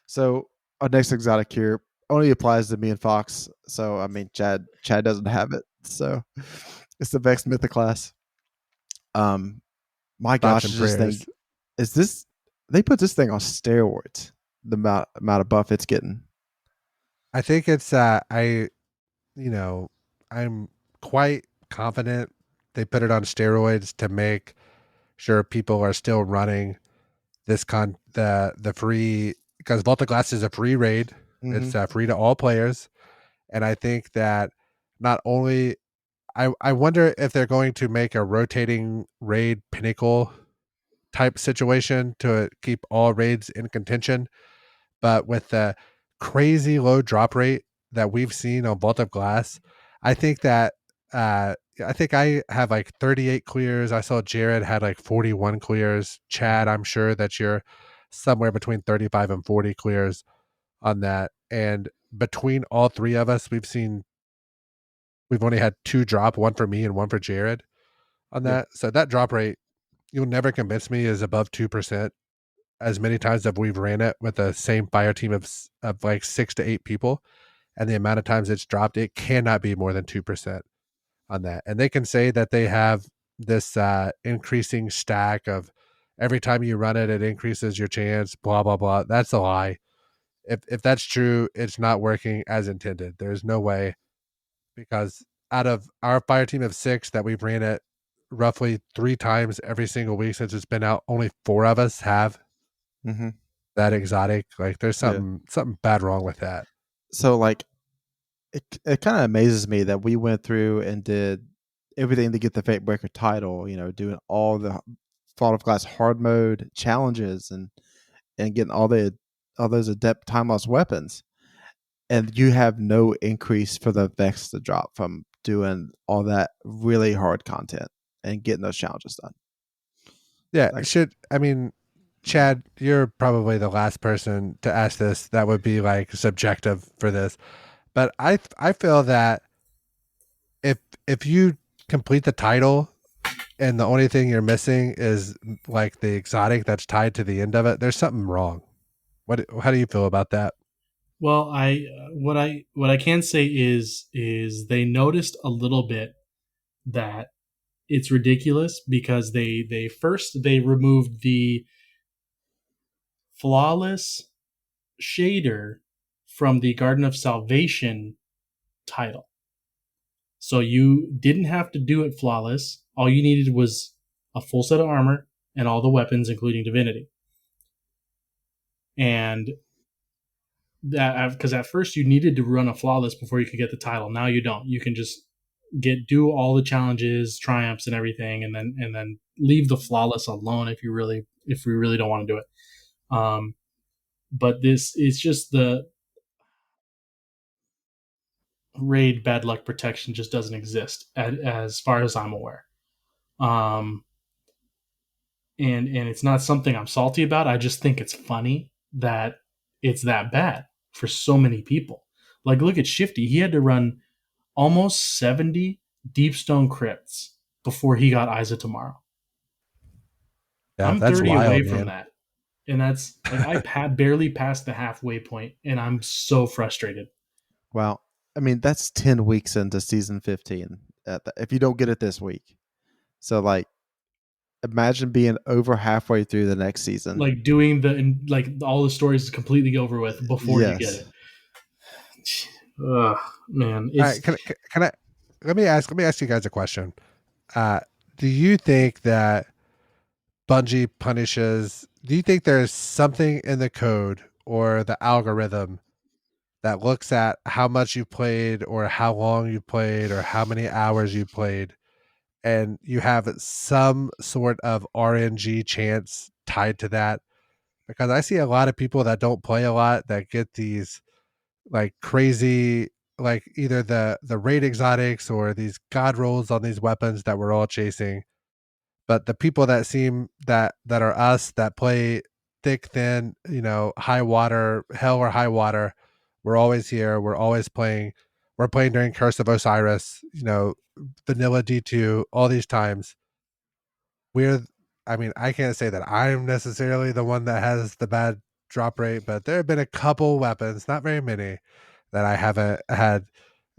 So our next exotic here only applies to me and Fox. So I mean, Chad doesn't have it. So it's the Vex Mythic class. My gosh, they put this thing on steroids. The amount of buff it's getting. I think it's I'm quite confident they put it on steroids to make sure people are still running this the free, because Volta Glass is a free raid. It's free to all players, and I think that not only I wonder if they're going to make a rotating raid pinnacle type situation to keep all raids in contention. But with the crazy low drop rate that we've seen on Vault of Glass, I think that I think I have like 38 clears. I saw Jared had like 41 clears. Chad, I'm sure that you're somewhere between 35 and 40 clears on that. And between all three of us, we've only had 2 drop, one for me and one for Jared on Yeah. that. So that drop rate, you'll never convince me, is above 2%. As many times that we've ran it with the same fire team of like 6 to 8 people, and the amount of times it's dropped, it cannot be more than 2% on that. And they can say that they have this increasing stack of every time you run it, it increases your chance, blah blah blah. That's a lie. If that's true, it's not working as intended. There's no way, because out of our fire team of 6 that we've ran it roughly 3 times every single week since it's been out, only 4 of us have Mm-hmm. that exotic. Like there's Yeah. something bad wrong with that. So like, it kind of amazes me that we went through and did everything to get the Fate Breaker title. Doing all the Fault of Glass hard mode challenges and getting all those adept time loss weapons, and you have no increase for the Vex to drop from doing all that really hard content and getting those challenges done. Yeah, Like, Chad, you're probably the last person to ask this. That would be like subjective for this, but I feel that if if you complete the title and the only thing you're missing is like the exotic that's tied to the end of it, there's something wrong. How do you feel about that? Well, I what I can say is they noticed a little bit that it's ridiculous because they removed the flawless shader from the Garden of Salvation title. So you didn't have to do it flawless. All you needed was a full set of armor and all the weapons, including divinity. And that, because at first you needed to run a flawless before you could get the title. Now you don't. You can just do all the challenges, triumphs, and everything, and then leave the flawless alone if we really don't want to do it. But this is just the raid bad luck protection just doesn't exist as far as I'm aware. Um, and it's not something I'm salty about. I just think it's funny that it's that bad for so many people. Like, look at Shifty. He had to run almost 70 Deepstone crypts before he got Eyes of Tomorrow. Yeah, I'm that's 30 away wild, from man. that. And that's like I barely passed the halfway point, and I'm so frustrated. well, that's 10 weeks into season 15 if you don't get it this week. So like, imagine being over halfway through the next season. Like doing all the stories is completely over with before you get Yes. it. Ugh, man, All it's right, can I let me ask you guys a question. Uh, do you think that Bungie punishes? Do you think there's something in the code or the algorithm that looks at how much you played or how long you played or how many hours you played, and you have some sort of RNG chance tied to that? Because I see a lot of people that don't play a lot that get these like crazy, like either the raid exotics or these god rolls on these weapons that we're all chasing. But the people that seem that are us that play thick, thin, high water, hell or high water, we're always here. We're always playing. We're playing during Curse of Osiris, vanilla D2, all these times. We're, I can't say that I'm necessarily the one that has the bad drop rate, but there have been a couple weapons, not very many, that I haven't had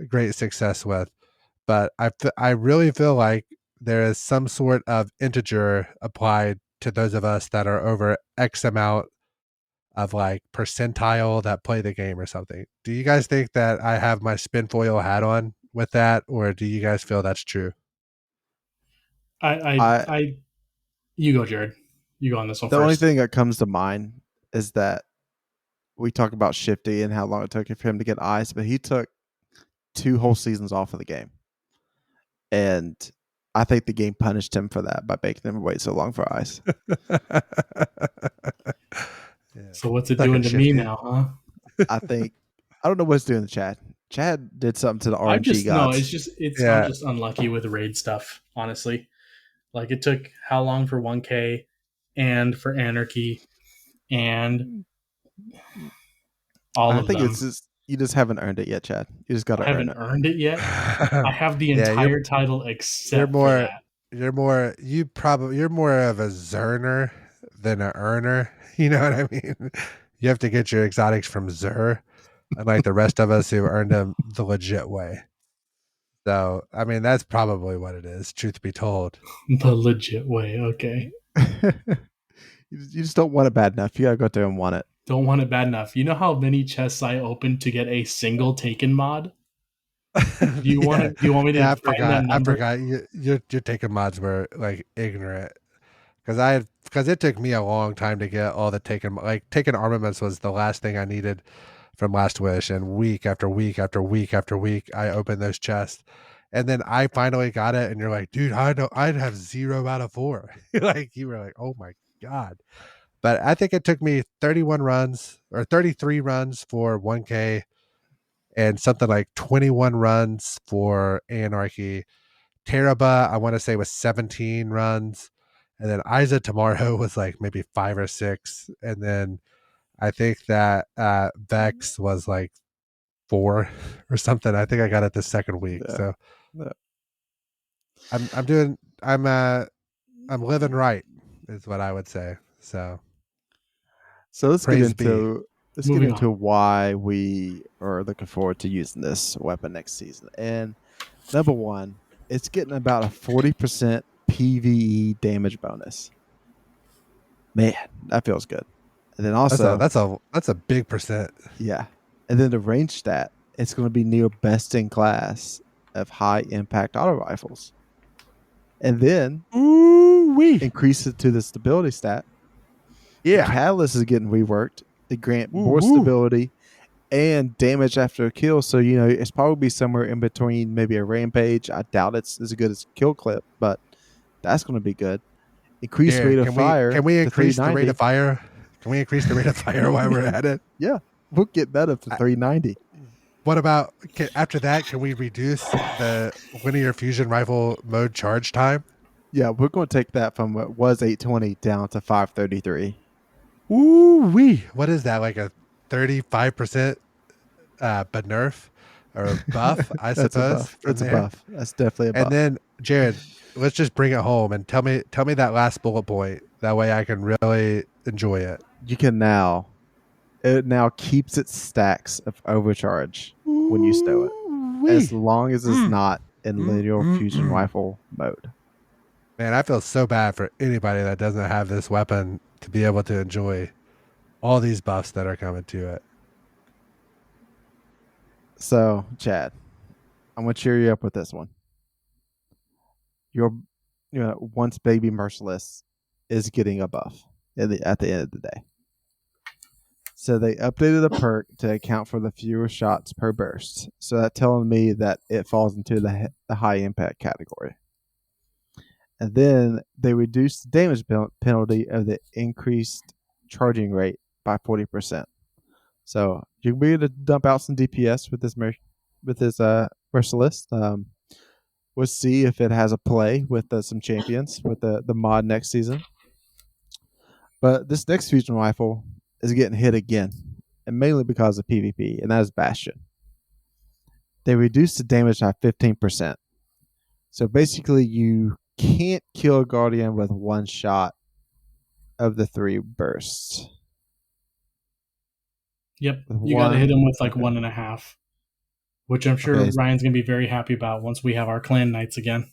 great success with. But I really feel like there is some sort of integer applied to those of us that are over X amount of like percentile that play the game or something. Do you guys think that I have my spin foil hat on with that, or do you guys feel that's true? I I you go, Jared. You go on this one The only first. thing that comes to mind is that we talk about Shifty and how long it took for him to get ice, but he took 2 whole seasons off of the game. And I think the game punished him for that by making him wait so long for ice. Yeah. So what's it Second doing to me shifty. now, huh? I don't know what's doing to Chad. Chad did something to the I'm RNG just no. gods. I'm Yeah. just unlucky with raid stuff. Honestly, like it took how long for 1K and for Anarchy and all I of think them. it's just you just haven't earned it yet, Chad. You just got I to earn haven't it. earned it yet. I have the Yeah, entire title you're except for more that. you're more you're more of a zerner than a earner. You know what I mean? You have to get your exotics from Zer, unlike the rest of us who earned them the legit way. So, I mean, that's probably what it is, truth be told. The legit way. Okay. You just don't want it bad enough. You got to go out there and want it. Don't want it bad enough. You know how many chests I opened to get a single taken mod? Do you want Yeah. to? Do you want me Yeah, to find that I number? forgot. Your taking mods were like ignorant. Because it took me a long time to get all the taken armaments was the last thing I needed from Last Wish, and week after week after week after week I opened those chests, and then I finally got it, and you're like, dude, I'd have 0 out of 4. Like you were like, oh my god. But I think it took me 31 runs or 33 runs for 1K and something like 21 runs for Anarchy. Teraba, I want to say, was 17 runs. And then Isa tomorrow was like maybe 5 or 6. And then I think that Vex was like 4 or something. I think I got it the second week. Yeah. So Yeah. I'm living right is what I would say. So let's praise get be. into Moving on. why we are looking forward to using this weapon next season. And number one, it's getting about a 40% PVE damage bonus. Man, that feels good. And then also, That's a big percent. yeah. And then the range stat, it's going to be near best in class of high impact auto rifles. And then Ooh-wee. increase it to the stability stat. Yeah. The catalyst is getting reworked to grant Woo, more woo. stability and damage after a kill. So, it's probably somewhere in between maybe a rampage. I doubt it's as good as kill clip, but that's going to be good. Increase Yeah, rate of fire. can we to increase the rate 390. of fire? Can we increase the rate of fire while we're at it? Yeah, we'll get that up to 390. What about after that? Can we reduce the linear fusion rifle mode charge time? Yeah, we're going to take that from what was 820 down to 533. Ooh wee! What is that? Like a 35% but nerf or buff? I That's a suppose buff. from That's a there. buff. That's definitely a And buff. then Jared, let's just bring it home and tell me that last bullet point. That way I can really enjoy it. You can it now keeps its stacks of overcharge when you stow it, as long as it's not in linear fusion rifle mode. Man, I feel so bad for anybody that doesn't have this weapon to be able to enjoy all these buffs that are coming to it. So, Chad, I'm going to cheer you up with this one. Your once baby merciless is getting a buff at the end of the day. So they updated the perk to account for the fewer shots per burst. So that's telling me that it falls into the high impact category. And then they reduced the damage penalty of the increased charging rate by 40%. So you'll be able to dump out some DPS with this merciless. We'll see if it has a play with some champions with the mod next season. But this next fusion rifle is getting hit again, and mainly because of PvP, and that is Bastion. They reduced the damage by 15%. So basically, you can't kill a Guardian with one shot of the 3 bursts. Yep, you got to hit him with like 1.5, which I'm sure Ryan's gonna be very happy about once we have our clan nights again.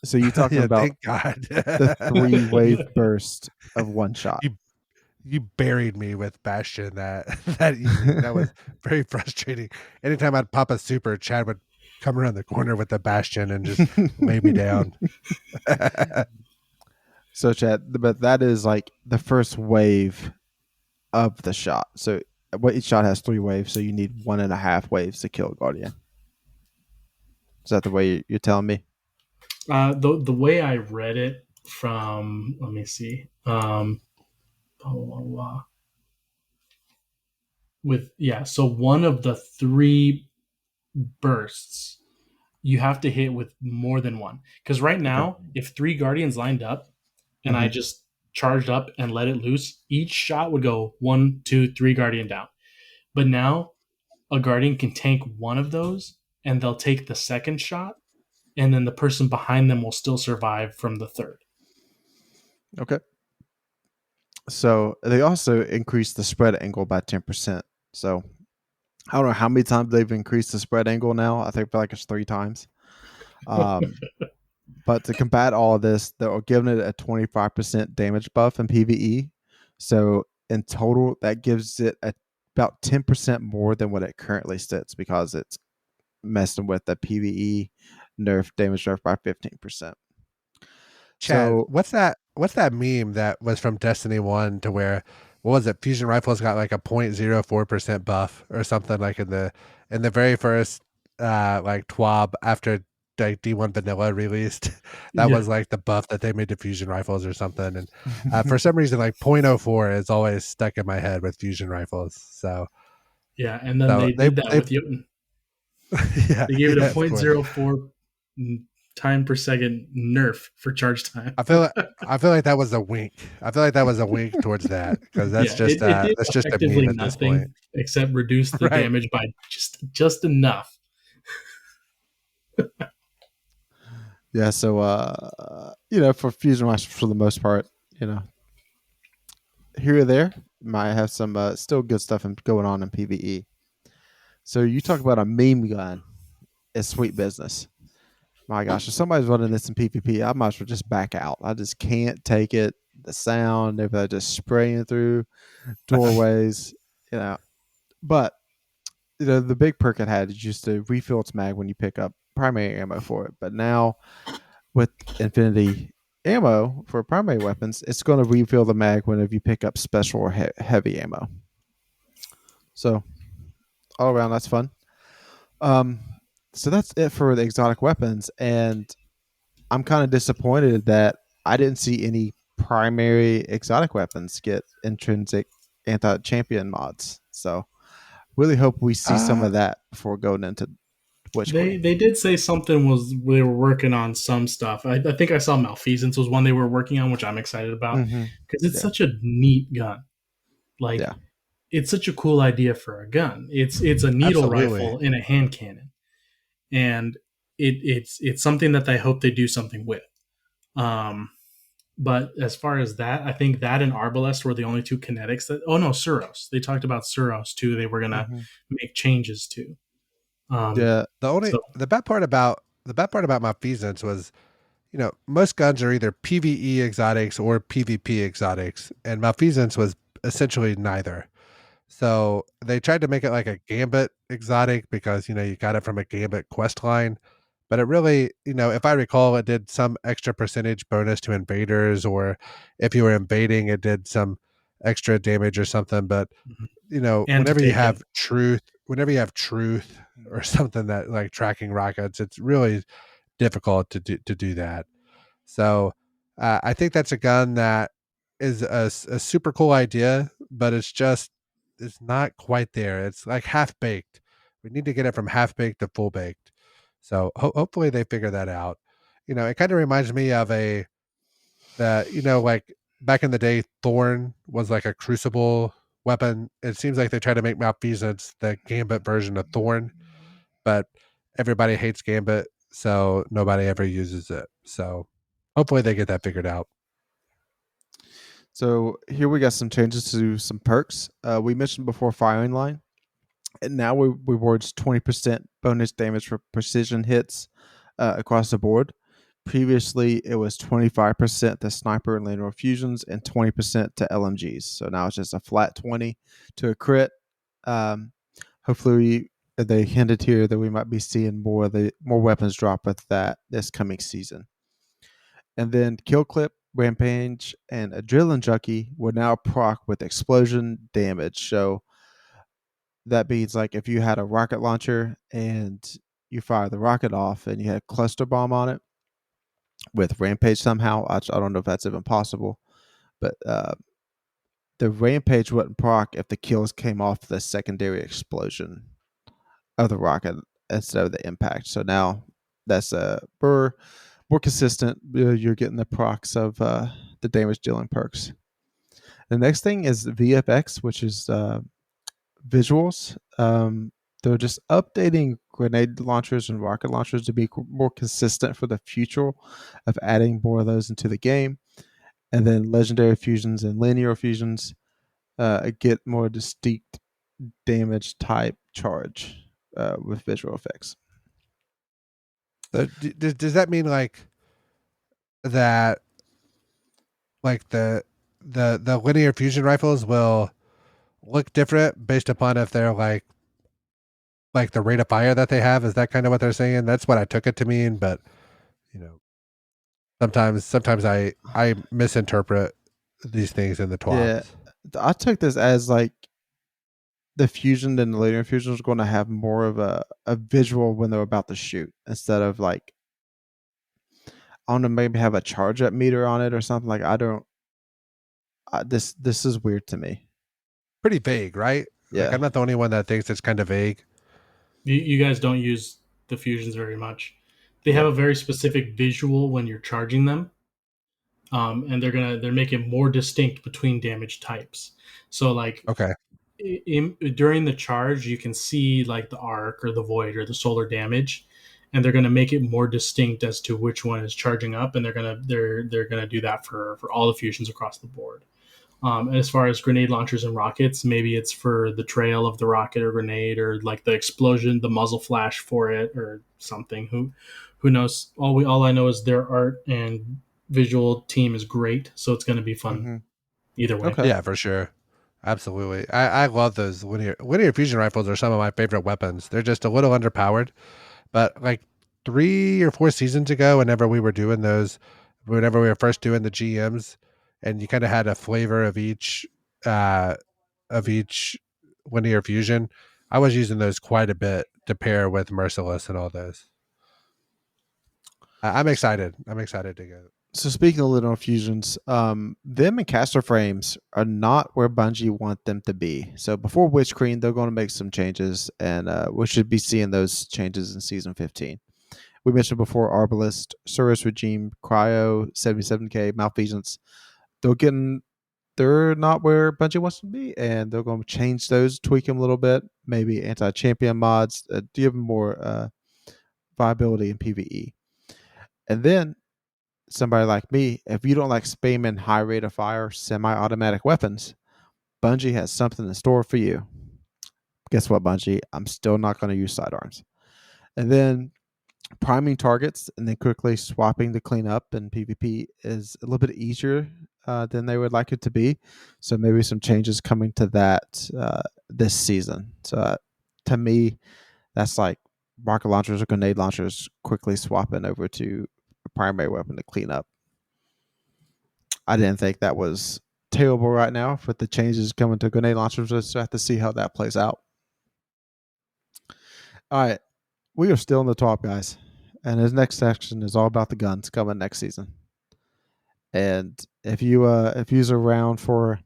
So you're talking about thank God. the 3 wave burst of one shot. You buried me with Bastion that evening. That was very frustrating. Anytime I'd pop a super, Chad would come around the corner with the Bastion and just lay me down. So, Chad, but that is like the first wave of the shot. So each shot has 3 waves, so you need 1.5 waves to kill a Guardian. Is that the way you're telling me? The way I read it from, let me see, so one of the three bursts you have to hit with more than one. Because right Okay. now, if three guardians lined up and I Mhm. just charged up and let it loose, each shot would go 1, 2, 3 guardian down. But now a guardian can tank one of those and they'll take the second shot, and then the person behind them will still survive from the third. Okay. So they also increased the spread angle by 10%. So I don't know how many times they've increased the spread angle now. I think like it's 3 times. Um, but to combat all of this, they're giving it a 25% damage buff in PvE. So in total, that gives it about 10% more than what it currently sits because it's messing with the PvE damage nerf by 15%. Chad, So what's that meme that was from Destiny 1 to where what was it? Fusion rifles got like a 0.04% buff or something like in the very first like TWAB after like D1 vanilla released. That Yeah. was like the buff that they made to fusion rifles or something. And for some reason like 0.04 is always stuck in my head with fusion rifles. So Yeah. And then so they they did that they with Jotun. yeah, They gave it a yeah, of course. 0.04 time per second nerf for charge time. I feel I feel like that was a wink. I feel like that was a wink towards that because Yeah, it did that's just a effectively meme at this point. nothing except reduce the Right. damage by just enough. yeah, so for fusion rifles for the most part, here or there might have some still good stuff going on in PvE. So you talk about a meme gun, it's sweet business. My gosh, if somebody's running this in PvP, I might as well just back out. I just can't take it. The sound, everybody just spraying through doorways, you know. But the big perk it had is just to refill its mag when you pick up primary ammo for it. But now with infinity ammo for primary weapons, it's going to refill the mag whenever you pick up special or heavy ammo. So all around, that's fun. Um, so that's it for the exotic weapons, and I'm kind of disappointed that I didn't see any primary exotic weapons get intrinsic anti-champion mods. So really hope we see some Uh of that before going into Witch They Queen. they did say something was they were working on some stuff. I think I saw Malfeasance was one they were working on, which I'm excited about Mm-hmm. because it's Yeah, such a neat gun. Like yeah. it's such a cool idea for a gun. It's a needle absolutely. rifle in a hand cannon, and it's something that I hope they do something with. Um, but as far as that, I think that and Arbalest were the only two kinetics that. Oh no, Suros. They talked about Suros too. They were gonna Mm-hmm. make changes to. Um, Yeah. so The bad part about Malfeasance was, most guns are either PvE exotics or PvP exotics, and Malfeasance was essentially neither. So they tried to make it like a Gambit exotic because you got it from a Gambit quest line, but it really, if I recall, it did some extra percentage bonus to invaders, or if you were invading, it did some extra damage or something. But and to take it. whenever you have truth or something that like tracking rockets, it's really difficult to do that. So I think that's a gun that is a super cool idea, but it's not quite there. It's like half baked. We need to get it from half baked to full baked. So hopefully they figure that out. It kind of reminds me of like back in the day, Thorn was like a crucible weapon. It seems like they try to make Malfeasance the Gambit version of Thorn, but everybody hates Gambit, so nobody ever uses it. So hopefully they get that figured out. So here we got some changes to some perks. We mentioned before firing line, and now we rewards 20% bonus damage for precision hits across the board. Previously, it was 25% to sniper and lateral fusions and 20% to LMGs. So now it's just a flat 20 to a crit. Um, hopefully, they hinted here that we might be seeing more weapons drop with that this coming season. And then Kill Clip, Rampage, and Adrenaline Junkie will now proc with explosion damage. So that means like if you had a rocket launcher and you fire the rocket off and you had a cluster bomb on it, with Rampage somehow. I don't know if that's even possible, but the Rampage wouldn't proc if the kills came off the secondary explosion of the rocket instead of the impact. So now that's more consistent. You're getting the procs of the damage dealing perks. The next thing is VFX, which is visuals. They're just updating grenade launchers and rocket launchers to be more consistent for the future of adding more of those into the game. And then legendary fusions and linear fusions get more distinct damage type charge with visual effects. So does that mean like that? Like the linear fusion rifles will look different based upon if they're like the rate of fire that they have. Is that kind of what they're saying? That's what I took it to mean, but you know, sometimes I misinterpret these things in the Yeah, TWABs. I took this as like the fusion and the linear fusion is going to have more of a visual when they're about to shoot instead of like, I don't know, maybe have a charge up meter on it or something. Like I don't. This is weird to me. Pretty vague, right? Like Yeah. I'm not the only one that thinks it's kind of vague. You guys don't use the fusions very much. They have Yeah. a very specific visual when you're charging them, and they're making more distinct between damage types. So like Okay. during the charge, you can see like the arc or the void or the solar damage, and they're going to make it more distinct as to which one is charging up, and they're gonna do that for all the fusions across the board. And as far as grenade launchers and rockets, maybe it's for the trail of the rocket or grenade, or like the explosion, the muzzle flash for it, or something. Who knows? All I know is their art and visual team is great, so it's going to be fun Mm-hmm. either way. Okay. Yeah, for sure. Absolutely. I love those linear fusion rifles are some of my favorite weapons. They're just a little underpowered. But like 3 or 4 seasons ago, whenever we were doing those, whenever we were first doing the GMs, and you kind of had a flavor uh, of each linear fusion, I was using those quite a bit to pair with Merciless and all those. I'm excited. I'm excited to go. So speaking of linear fusions, them and caster frames are not where Bungie want them to be. So before Witch Queen, they're going to make some changes, and we should be seeing those changes in season 15. We mentioned before Arbalist, Service Regime, Cryo, 77K, Malfeasance. They're not where Bungie wants them to be, and they're going to change those, tweak them a little bit, maybe anti-champion mods, give them more viability in PvE. And then somebody like me, if you don't like spamming high rate of fire semi-automatic weapons, Bungie has something in store for you. Guess what, Bungie? I'm still not going to use sidearms. And then priming targets and then quickly swapping to clean up in PvP is a little bit easier than they would like it to be. So maybe some changes coming to that this season. So to me, that's like rocket launchers or grenade launchers quickly swapping over to a primary weapon to clean up. I didn't think that was terrible right now, but the changes coming to grenade launchers, just have to see how that plays out. All right, we are still in the top, guys, and this next section is all about the guns coming next season. And if you're around for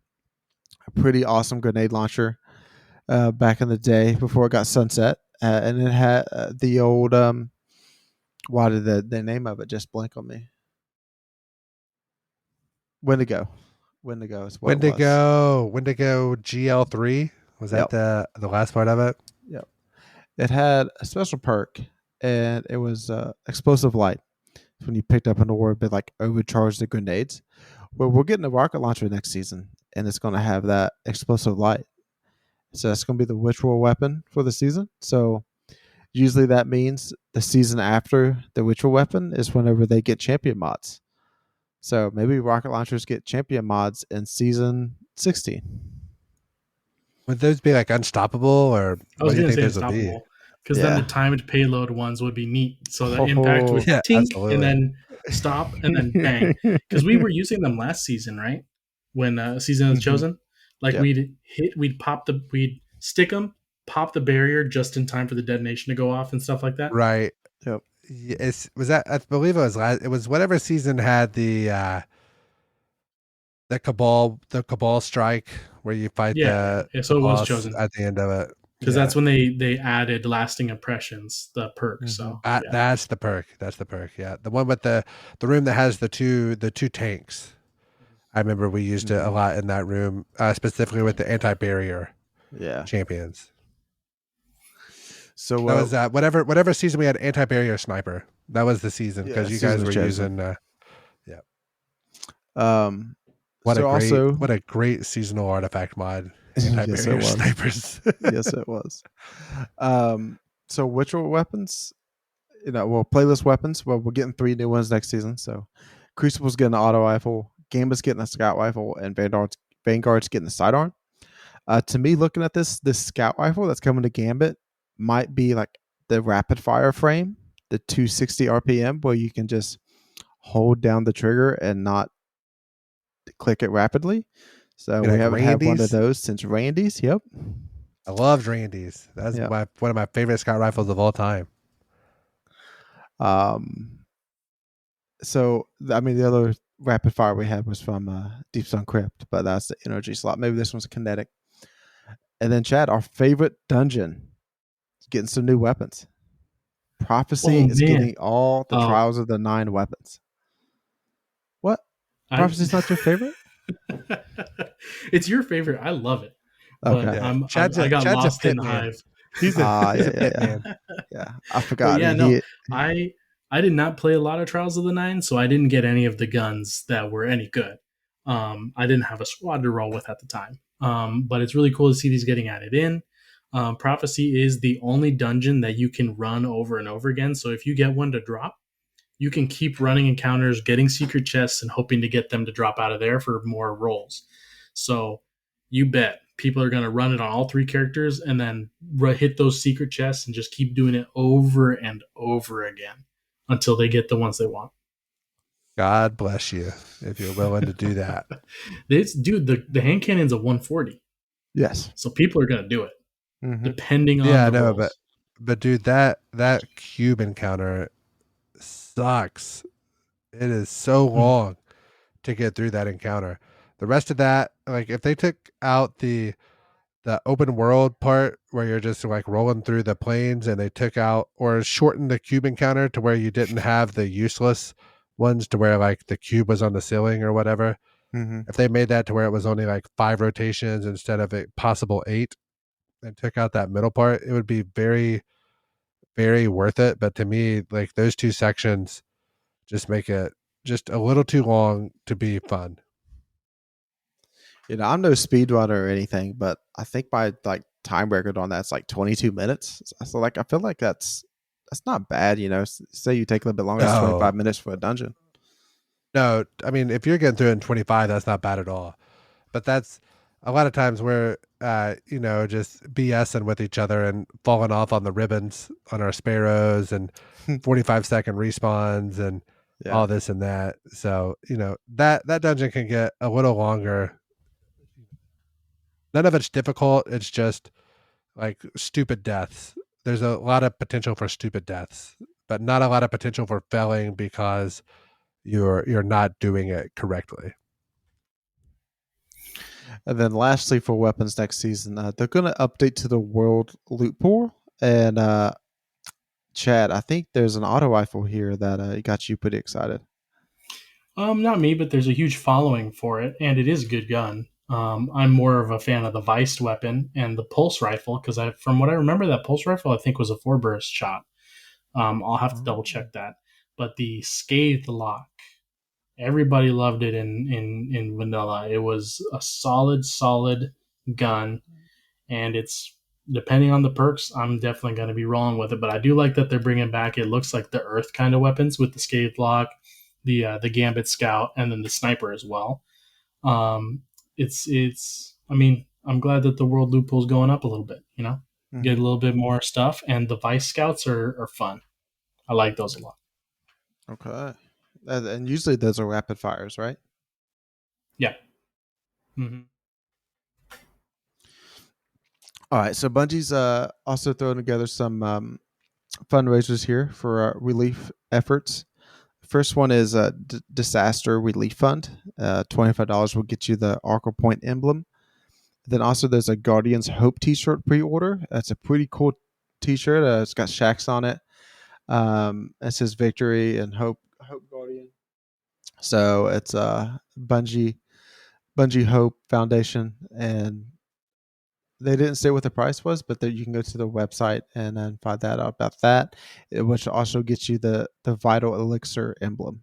a pretty awesome grenade launcher back in the day before it got sunset, and it had the old why did the name of it just blank on me? Wendigo. Wendigo is what it was. Wendigo GL3. Was that Yep. the last part of it? Yep. It had a special perk, and it was explosive light. When you picked up an orb, it like overcharged the grenades. Well, we're getting a rocket launcher next season, and it's going to have that explosive light. So that's going to be the ritual weapon for the season. So usually that means the season after the ritual weapon is whenever they get champion mods. So maybe rocket launchers get champion mods in season 16. Would those be like unstoppable, or I what was do you going to think say those would be? unstoppable, because then the timed payload ones would be neat. So the impact would Yeah, tink and absolutely. then stop and then bang. Because we were using them last season, right? When season was chosen, like Yep. we'd stick them, pop the barrier just in time for the detonation to go off and stuff like that. Right. Yep. was that, I believe it was it was whatever season had the cabal strike where you fight Yeah. the So it was boss chosen at the end of it. because Yeah. that's when they added lasting impressions, the perk. Mm-hmm. So yeah. That's the perk. That's the perk. Yeah. The one with the room that has the two tanks. I remember we used it a lot in that room, specifically with the anti-barrier Yeah. champions. So That was whatever season we had anti-barrier sniper. That was the season because yeah, you season guys was were chosen. using. Yeah. So also, What a great seasonal artifact mod. yes, it Anti-barrier was. snipers. Yes, it was. So which weapons? Well, playlist weapons. Well, we're getting 3 new ones next season. So Crucible's getting an auto rifle, Gambit's getting a scout rifle, and Vanguard's getting a sidearm. To me, looking at this scout rifle that's coming to Gambit might be like the rapid fire frame, the 260 RPM, where you can just hold down the trigger and not click it rapidly. So You we like haven't had one of Randy's? those since Randy's. Yep. I loved Randy's. That's Yep. one of my favorite scout rifles of all time. So I mean, the other rapid fire we had was from Deep Sun Crypt, but that's the energy slot. Maybe this one's kinetic. And then Chad, our favorite dungeon, is getting some new weapons. Prophecy Oh is man. getting all the Oh, trials of the 9 weapons. What? I. Prophecy's not your favorite? It's your favorite. I love it, but Okay. Yeah. I got Chad's a lost in pit the man. hive. He's a Yeah, pit yeah, man. yeah. I But forgot. yeah, no, I did not play a lot of Trials of the Nine, so I didn't get any of the guns that were any good. I didn't have a squad to roll with at the time. But it's really cool to see these getting added in. Prophecy is the only dungeon that you can run over and over again. So if you get one to drop, you can keep running encounters, getting secret chests, and hoping to get them to drop out of there for more rolls. So you bet people are going to run it on all 3 characters and then hit those secret chests and just keep doing it over and over again until they get the ones they want. God bless you if you're willing to do that. Dude, the hand cannon's a 140. Yes. So people are going to do it Mm-hmm. depending on Yeah, I the know, rolls. but dude, that cube encounter sucks. It is so long to get through that encounter. The rest of that, like if they took out the open world part where you're just like rolling through the plains and they took out or shortened the cube encounter to where you didn't have the useless ones to where like the cube was on the ceiling or whatever. Mm-hmm. If they made that to where it was only like 5 rotations instead of a possible 8 and took out that middle part, it would be very, very worth it. But to me, like those 2 sections just make it just a little too long to be fun. I'm no speedrunner or anything, but I think my like time record on that's like 22 minutes. So like I feel like that's not bad. Say you take a little bit longer, it's No, 25 minutes for a dungeon. no. I mean, if you're getting through it in 25, that's not bad at all. But that's a lot of times where just BSing with each other and falling off on the ribbons on our sparrows and 45-second respawns and Yeah. all this and that. So that dungeon can get a little longer. None of it's difficult. It's just like stupid deaths. There's a lot of potential for stupid deaths, but not a lot of potential for failing because you're not doing it correctly. And then lastly, for weapons next season, they're going to update to the world loot pool. And Chad, I think there's an auto rifle here that got you pretty excited. Not me, but there's a huge following for it, and it is a good gun. I'm more of a fan of the Viced weapon and the pulse rifle because from what I remember, that pulse rifle I think was a 4-burst shot. I'll have to double check that. But the Scathed Lock, everybody loved it in vanilla. It was a solid gun, and it's depending on the perks. I'm definitely going to be rolling with it. But I do like that they're bringing back. It looks like the Earth kind of weapons with the Scathed Lock, the Gambit Scout, and then the Sniper as well. It's. I mean, I'm glad that the world loophole's going up a little bit. Get a little bit more stuff, and the Vice Scouts are fun. I like those a lot. Okay. And usually those are rapid fires, right? Yeah. Mm-hmm. All right. So Bungie's also throwing together some fundraisers here for relief efforts. First one is a disaster relief fund. $25 will get you the Arkle Point emblem. Then also there's a Guardians Hope T-shirt pre-order. That's a pretty cool T-shirt. It's got Shax on it. It says Victory and Hope Guardian. So it's a Bungie Hope Foundation, and they didn't say what the price was, but you can go to the website and then find that out about that, which also gets you the Vital Elixir emblem.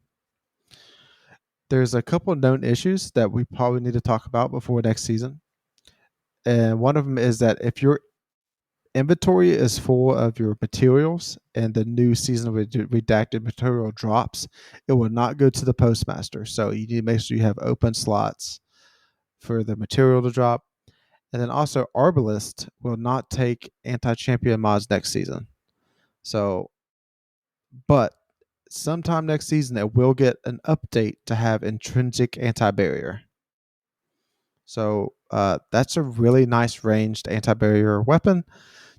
There's a couple of known issues that we probably need to talk about before next season. And one of them is that if your inventory is full of your materials and the new season of redacted material drops, it will not go to the postmaster. So you need to make sure you have open slots for the material to drop. And then also Arbalist will not take anti-champion mods next season. So, but sometime next season it will get an update to have intrinsic anti-barrier. So that's a really nice ranged anti-barrier weapon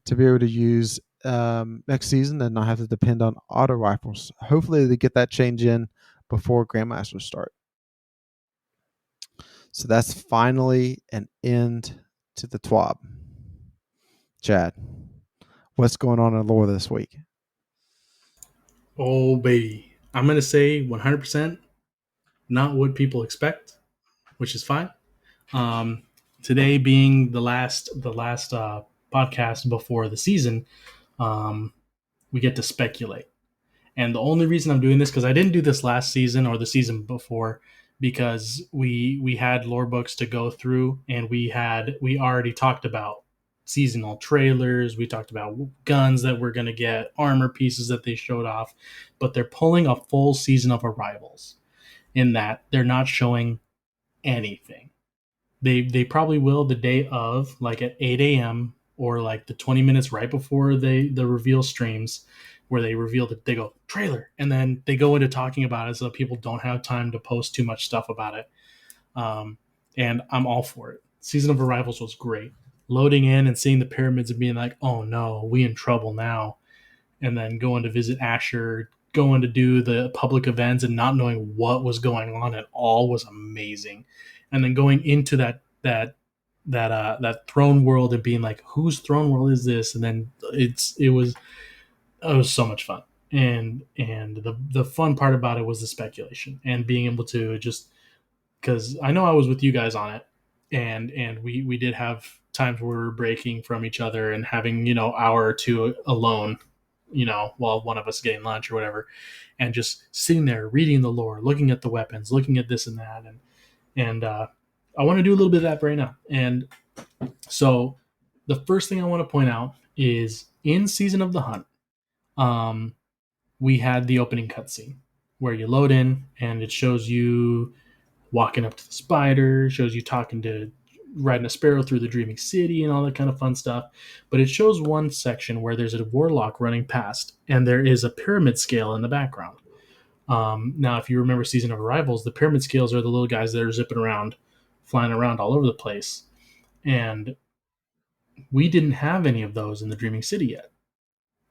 to be able to use next season and not have to depend on auto rifles. Hopefully they get that change in before Grandmasters start. So that's finally an end to the TWAB. Chad, what's going on in lore this week? Oh, baby. I'm going to say 100% not what people expect, which is fine. Today being the last podcast before the season, we get to speculate. And the only reason I'm doing this, because I didn't do this last season or the season before, because we had lore books to go through, and we already talked about seasonal trailers. We talked about guns that we're going to get, armor pieces that they showed off, but they're pulling a full season of arrivals in that they're not showing anything. They probably will the day of, like at 8 a.m. or like the 20 minutes right before the reveal streams, where they reveal that they go trailer, and then they go into talking about it so people don't have time to post too much stuff about it. And I'm all for it. Season of Arrivals was great. Loading in and seeing the pyramids and being like, oh no, we in trouble now. And then going to visit Asher, going to do the public events and not knowing what was going on at all was amazing. And then going into that throne world and being like, whose throne world is this? And then it was so much fun. And the fun part about it was the speculation and being able to just, because I know I was with you guys on it, and we did have times where we were breaking from each other and having hour or two alone, while one of us getting lunch or whatever, and just sitting there reading the lore, looking at the weapons, looking at this and that, and I want to do a little bit of that right now. And so the first thing I want to point out is in Season of the Hunt, we had the opening cutscene where you load in and it shows you walking up to the spider, shows you riding a sparrow through the dreaming city and all that kind of fun stuff. But it shows one section where there's a warlock running past and there is a pyramid scale in the background. Now, if you remember Season of Arrivals, the pyramid scales are the little guys that are zipping around, flying around all over the place. And we didn't have any of those in the dreaming city yet.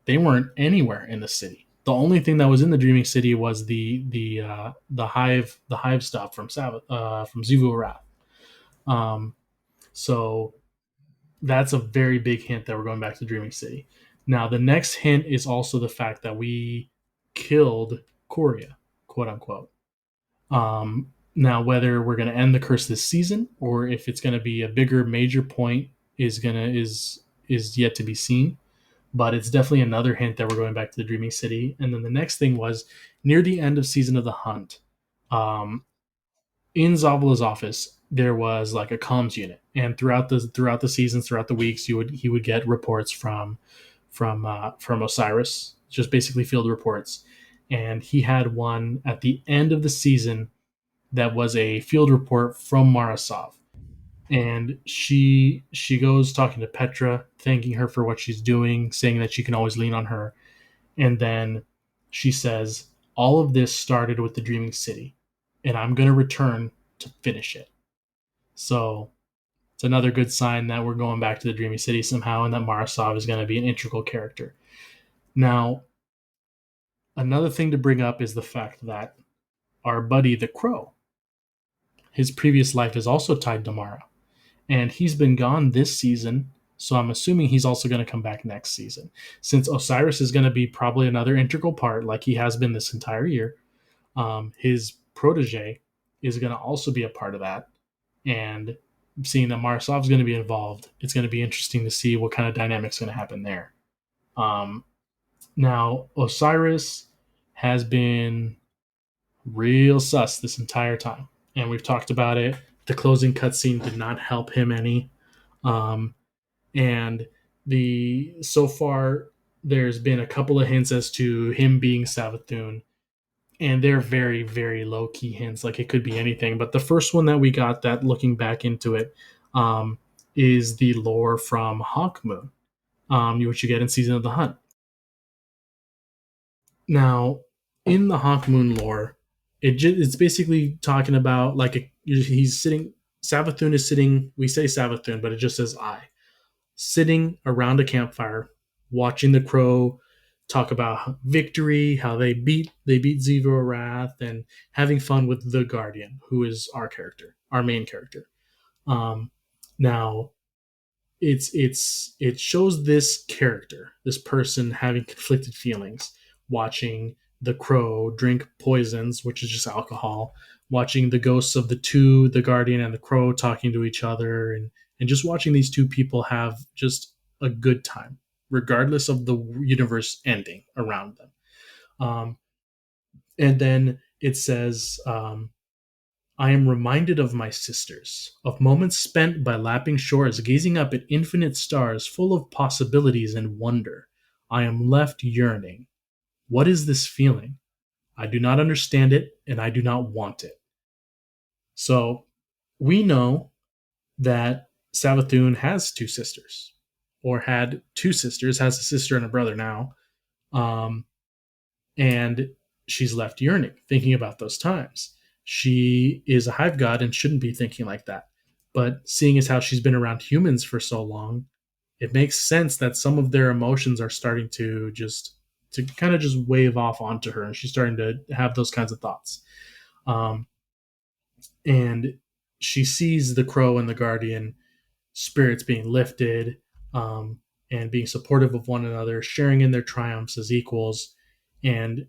They weren't anywhere in the city. The only thing that was in the dreaming city was the hive stuff from Zivu Wrath. So that's a very big hint that we're going back to the dreaming city. Now the next hint is also the fact that we killed Korea, quote unquote. Now whether we're going to end the curse this season or if it's going to be a bigger major point is yet to be seen. But it's definitely another hint that we're going back to the Dreaming City. And then the next thing was near the end of Season of the Hunt, in Zavala's office, there was like a comms unit, and throughout the seasons, throughout the weeks, he would get reports from Osiris, just basically field reports. And he had one at the end of the season that was a field report from Marasov. And she goes talking to Petra, thanking her for what she's doing, saying that she can always lean on her. And then she says, all of this started with the Dreaming City, and I'm going to return to finish it. So it's another good sign that we're going back to the Dreaming City somehow, and that Marasov is going to be an integral character. Now, another thing to bring up is the fact that our buddy the Crow, his previous life is also tied to Mara, and he's been gone this season. So I'm assuming he's also going to come back next season. Since Osiris is going to be probably another integral part, like he has been this entire year, his protege is going to also be a part of that. And seeing that Marasov's going to be involved, it's going to be interesting to see what kind of dynamics going to happen there. Now, Osiris has been real sus this entire time, and we've talked about it. The closing cutscene did not help him any, and so far there's been a couple of hints as to him being Savathun, and they're very, very low key hints. Like it could be anything. But the first one that we got, that looking back into it, is the lore from Hawkmoon, which you get in Season of the Hunt. Now, in the Hawkmoon lore, it's basically talking about like he's sitting. Savathun is sitting. We say Savathun, but it just says I, sitting around a campfire, watching the Crow talk about victory, how they beat Zevro Wrath, and having fun with the Guardian, who is our character, our main character. Now, it shows this character, this person having conflicted feelings, watching the Crow drink poisons, which is just alcohol, watching the ghosts of the Guardian and the Crow talking to each other, and just watching these two people have just a good time, regardless of the universe ending around them. And then it says, I am reminded of my sisters, of moments spent by lapping shores, gazing up at infinite stars full of possibilities and wonder. I am left yearning. What is this feeling? I do not understand it, and I do not want it. So we know that Savathun has two sisters, or had two sisters, has a sister and a brother now. And she's left yearning, thinking about those times. She is a hive god and shouldn't be thinking like that. But seeing as how she's been around humans for so long, it makes sense that some of their emotions are starting to kind of just wave off onto her, and she's starting to have those kinds of thoughts. And she sees the Crow and the Guardian spirits being lifted, and being supportive of one another, sharing in their triumphs as equals. And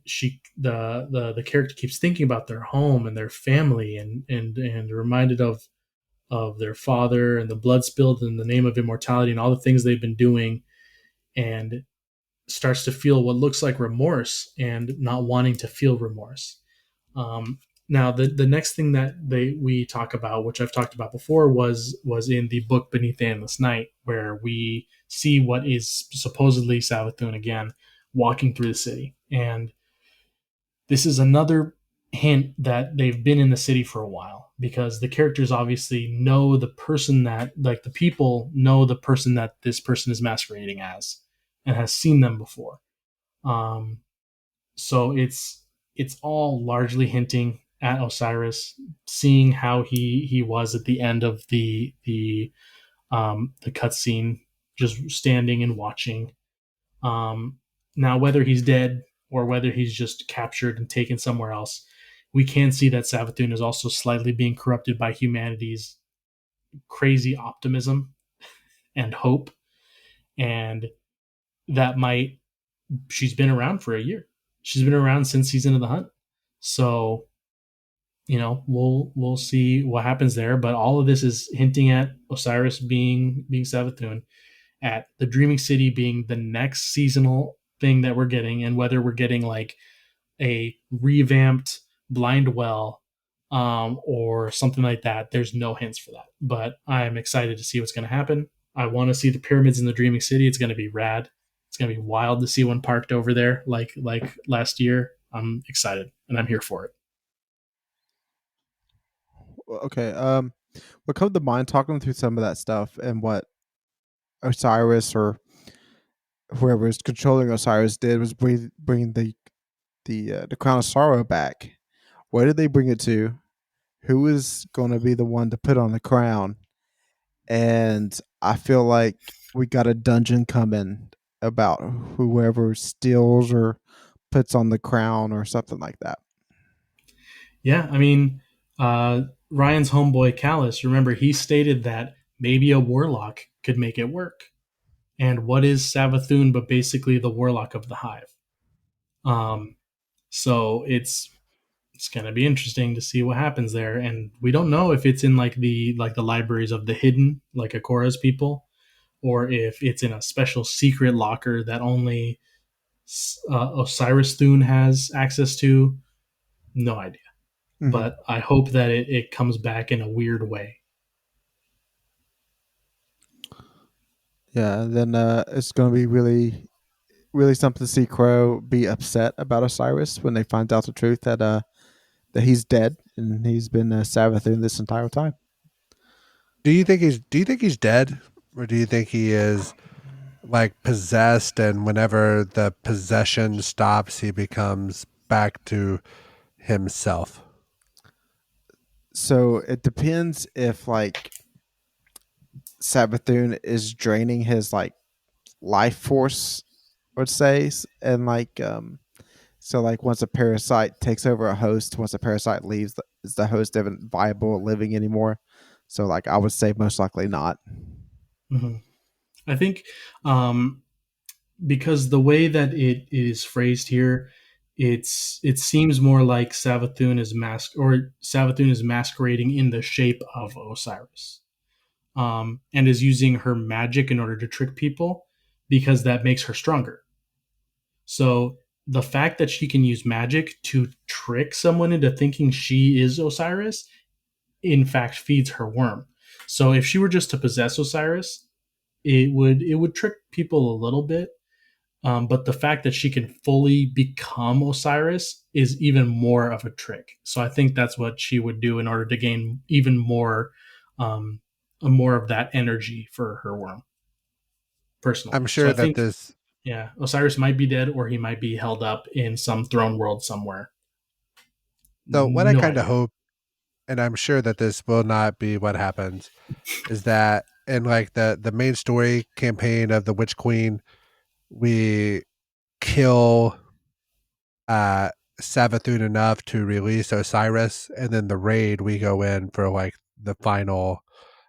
the character keeps thinking about their home and their family, and reminded of their father and the blood spilled in the name of immortality and all the things they've been doing, and starts to feel what looks like remorse and not wanting to feel remorse. Now, the next thing that we talk about, which I've talked about before, was in the book Beneath the Endless Night, where we see what is supposedly Savathun again, walking through the city. And this is another hint that they've been in the city for a while, because the characters obviously know the person that, like the people know the person that this person is masquerading as, and has seen them before. So it's all largely hinting at Osiris, seeing how he was at the end of the cutscene, just standing and watching. Now, whether he's dead or whether he's just captured and taken somewhere else, we can see that Savathun is also slightly being corrupted by humanity's crazy optimism and hope, and that might. She's been around for a year. She's been around since Season of the Hunt. So, we'll see what happens there. But all of this is hinting at Osiris being Savathun, at the Dreaming City being the next seasonal thing that we're getting, and whether we're getting like a revamped Blind Well, or something like that. There's no hints for that. But I'm excited to see what's going to happen. I want to see the pyramids in the Dreaming City. It's going to be rad. It's going to be wild to see one parked over there like last year. I'm excited, and I'm here for it. Okay. What comes to mind talking through some of that stuff and what Osiris or whoever is controlling Osiris did was bring the crown of sorrow back. Where did they bring it to? Who is going to be the one to put on the crown? And I feel like we got a dungeon coming about whoever steals or puts on the crown or something like that. Yeah, I mean, Ryan's homeboy Callus, remember, he stated that maybe a warlock could make it work. And what is Savathun but basically the warlock of the hive? Um, so it's gonna be interesting to see what happens there. And we don't know if it's in like the libraries of the hidden, like Akora's people, or if it's in a special secret locker that only Osiris Thune has access to. No idea. Mm-hmm. But I hope that it comes back in a weird way. Yeah, and then it's going to be really, really something to see Crow be upset about Osiris when they find out the truth that he's dead and he's been Savathun this entire time. Do you think he's dead, or do you think he is like possessed, and whenever the possession stops, he becomes back to himself? So it depends if like Savathun is draining his like life force, let's say, and like so like once a parasite takes over a host, once a parasite leaves, is the host even viable living anymore? So like I would say most likely not. Mm-hmm. I think because the way that it is phrased here, it seems more like Savathun is masquerading in the shape of Osiris, and is using her magic in order to trick people because that makes her stronger. So the fact that she can use magic to trick someone into thinking she is Osiris, in fact, feeds her worm. So if she were just to possess Osiris, it would trick people a little bit. But the fact that she can fully become Osiris is even more of a trick. So I think that's what she would do in order to gain even um, more of that energy for her worm. Personally, I'm so sure I that think, this. yeah, Osiris might be dead or he might be held up in some throne world somewhere. So what I No kind of idea. hope, and I'm sure that this will not be what happens, is that in like the main story campaign of the Witch Queen, we kill uh Savathun enough to release Osiris, and then the raid we go in for like the final,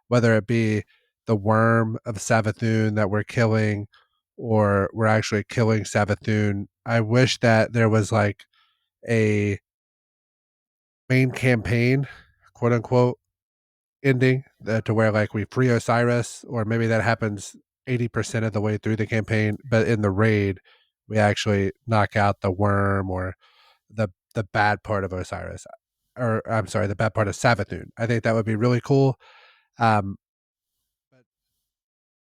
whether it be the worm of Savathun that we're killing, or we're actually killing Savathun. I wish that there was like a main campaign, quote unquote, ending to where like we free Osiris, or maybe that happens 80% of the way through the campaign, but in the raid we actually knock out the worm or the bad part of Osiris, or I'm sorry, the bad part of Savathun. I think that would be really cool. Um, but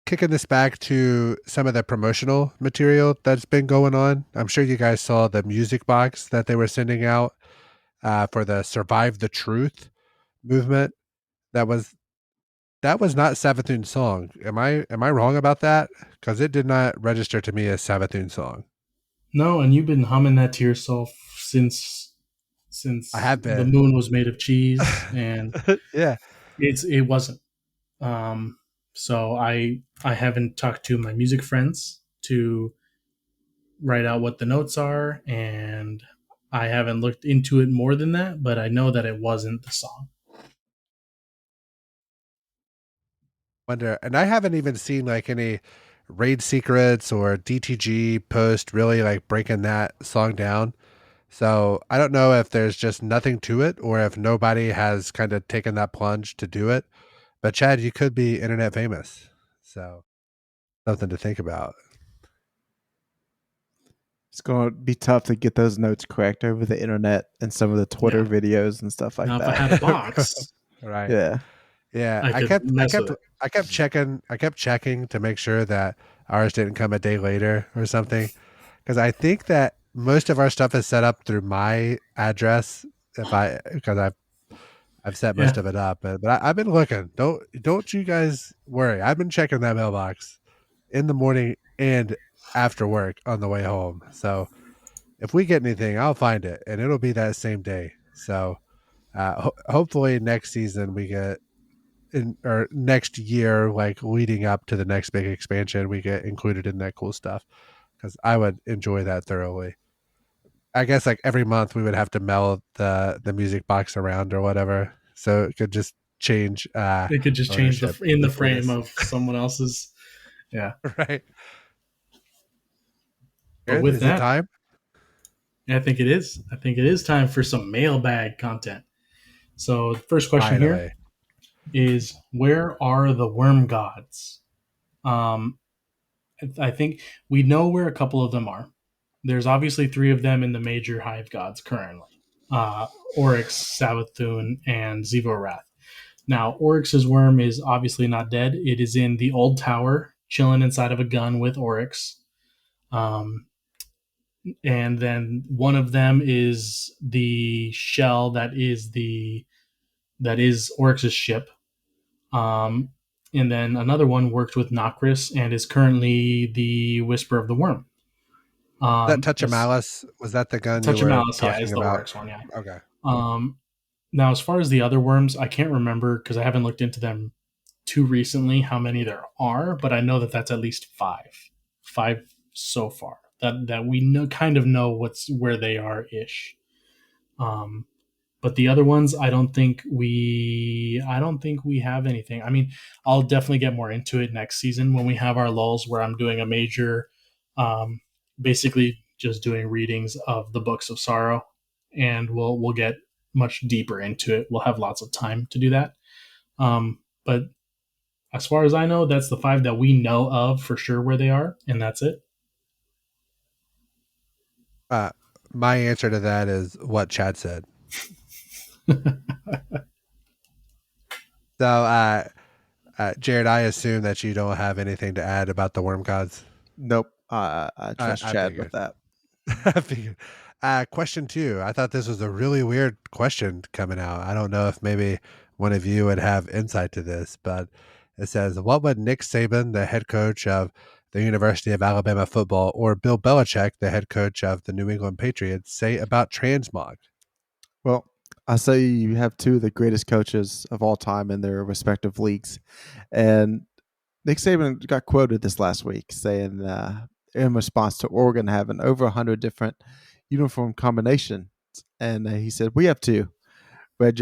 kicking this back to some of the promotional material that's been going on, I'm sure you guys saw the music box that they were sending out for the Survive the Truth movement. That was not Savathun's song. Am I wrong about that? Because it did not register to me as Savathun's song. No, and you've been humming that to yourself I since have the been. moon was made of cheese, and Yeah. it wasn't. Um, so I haven't talked to my music friends to write out what the notes are, and I haven't looked into it more than that. But I know that it wasn't the song. Wonder, and I haven't even seen like any raid secrets or DTG post really like breaking that song down. So I don't know if there's just nothing to it or if nobody has kind of taken that plunge to do it. But Chad, you could be internet famous. So something to think about. It's going to be tough to get those notes correct over the internet and some of the Twitter Yeah. videos and stuff like Now, if I that. had a box, Right. Yeah. Yeah. I could mess with it. I kept checking to make sure that ours didn't come a day later or something. Because I think that most of our stuff is set up through my address. Because I've set most Yeah. of it up, but I've been looking. Don't you guys worry. I've been checking that mailbox in the morning and after work on the way home. So if we get anything, I'll find it, and it'll be that same day. So hopefully next season we get or next year, like leading up to the next big expansion, we get included in that cool stuff, because I would enjoy that thoroughly. I guess like every month we would have to mail the music box around or whatever, so it could just change It could just change ownership in the between frame us. of someone else's. Yeah. Right. But Good. with Is it that, time? I think it is. I think it is time for some mailbag content. So the first question here Finally. is, where are the worm gods? Um, I think we know where a couple of them are. There's obviously three of them in the major hive gods currently: Oryx, Savathun, and Zevorath. Now, Oryx's worm is obviously not dead. It is in the old tower, chilling inside of a gun with Oryx. Um, and then one of them is the shell that is Oryx's ship. Um, and then another one worked with Nokris and is currently the Whisper of the Worm. That Touch of As Malice, was that the gun you Touch of were Malice, yeah, is talking the about? Oryx one, yeah. Okay. Um, Now, as far as the other worms, I can't remember because I haven't looked into them too recently how many there are, but I know that that's at least five so far that we know, kind of know where they are ish. Um, but the other ones, I don't think we have anything. I mean, I'll definitely get more into it next season when we have our lulls where I'm doing a major, um, basically just doing readings of the books of sorrow, and we'll get much deeper into it. We'll have lots of time to do that. But as far as I know, that's the five that we know of for sure where they are, and that's it. Uh, my answer to that is what Chad said. So, Jared, I assume that you don't have anything to add about the worm gods. Nope. I trust I Chad with figured. that. I figured. Question 2. I thought this was a really weird question coming out. I don't know if maybe one of you would have insight to this, but it says, what would Nick Saban, the head coach of the University of Alabama football, or Bill Belichick, the head coach of the New England Patriots, say about transmog? Well, I say you have two of the greatest coaches of all time in their respective leagues. And Nick Saban got quoted this last week saying, in response to Oregon having over 100 different uniform combinations, and he said, "We have two red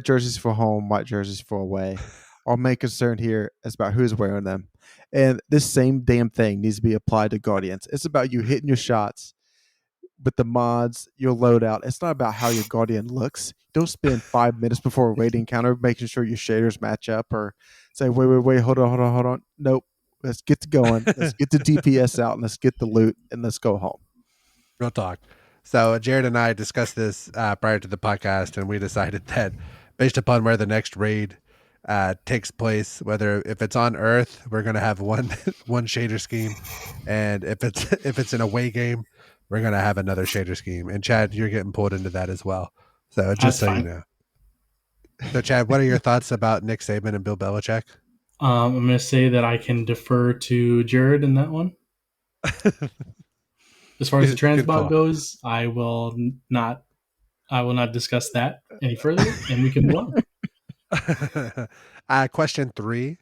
jerseys for home, white jerseys for away. Our main concern here is about who's wearing them, and this same damn thing needs to be applied to Guardians. It's about you hitting your shots with the mods, your loadout. It's not about how your Guardian looks. Don't spend 5 minutes before a raid encounter making sure your shaders match up, or say, wait, hold on. Nope. Let's get to going. Let's get the DPS out and let's get the loot and let's go home." Real talk. So Jared and I discussed this prior to the podcast, and we decided that based upon where the next raid takes place, whether if it's on Earth, we're gonna have one one shader scheme, and if it's an away game, we're gonna have another shader scheme. And Chad, you're getting pulled into that as well. So just That's so you fine. know. So Chad, what are your thoughts about Nick Saban and Bill Belichick? I'm going to say that I can defer to Jared in that one. As far as the Good transmog call. goes, not I will not discuss that any further, and we can move on. Question 3.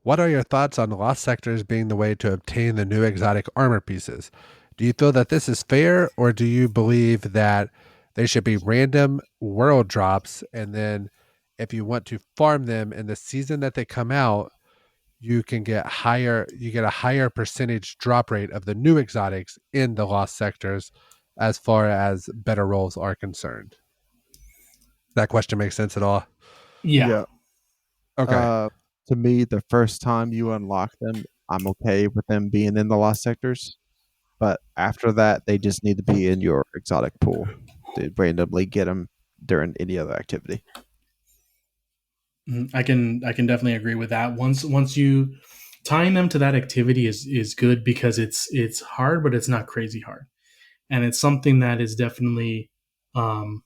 What are your thoughts on lost sectors being the way to obtain the new exotic armor pieces? Do you feel that this is fair, or do you believe that they should be random world drops, and then if you want to farm them in the season that they come out, you get a higher percentage drop rate of the new exotics in the lost sectors as far as better rolls are concerned? That question makes sense at all? Yeah, Yeah. Okay. To me, the first time you unlock them, I'm okay with them being in the lost sectors. But after that, they just need to be in your exotic pool to randomly get them during any other activity. I can definitely agree with that. Once you tying them to that activity is good because it's hard, but it's not crazy hard, and it's something that is definitely um,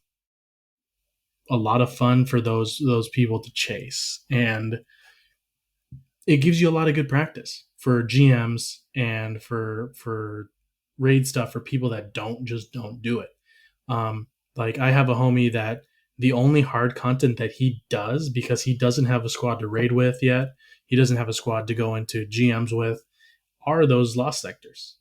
a lot of fun for those people to chase, and it gives you a lot of good practice for GMs and for raid stuff for people that don't do it. Like I have a homie that The only hard content that he does, because he doesn't have a squad to raid with yet, he doesn't have a squad to go into GMs with, are those lost sectors.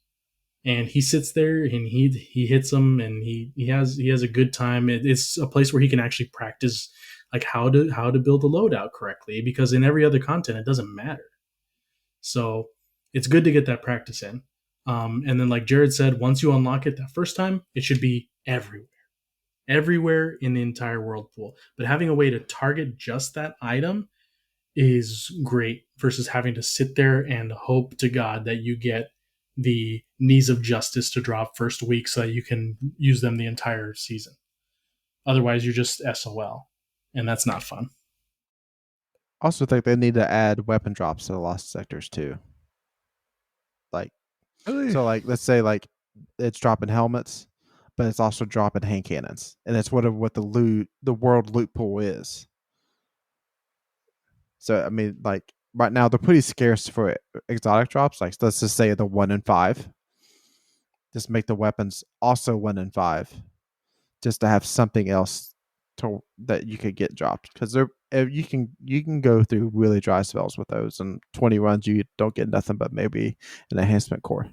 And he sits there and he hits them, and he has a good time. It's a place where he can actually practice like how to build a loadout correctly, because in every other content it doesn't matter. So it's good to get that practice in. And then, like Jared said, once you unlock it that first time, it should be everywhere in the entire world pool. But having a way to target just that item is great versus having to sit there and hope to God that you get the knees of justice to drop first week so that you can use them the entire season. Otherwise, you're just SOL, and that's not fun. Also think they need to add weapon drops to the lost sectors too. Like, Really? so like let's say like it's dropping helmets, but it's also dropping hand cannons, and that's what the world loot pool is. So I mean, like right now they're pretty scarce for exotic drops. Like let's just say the 1 in 5. Just make the weapons also 1 in 5, just to have something else that you could get dropped, because you can go through really dry spells with those, and 20 runs you don't get nothing but maybe an enhancement core.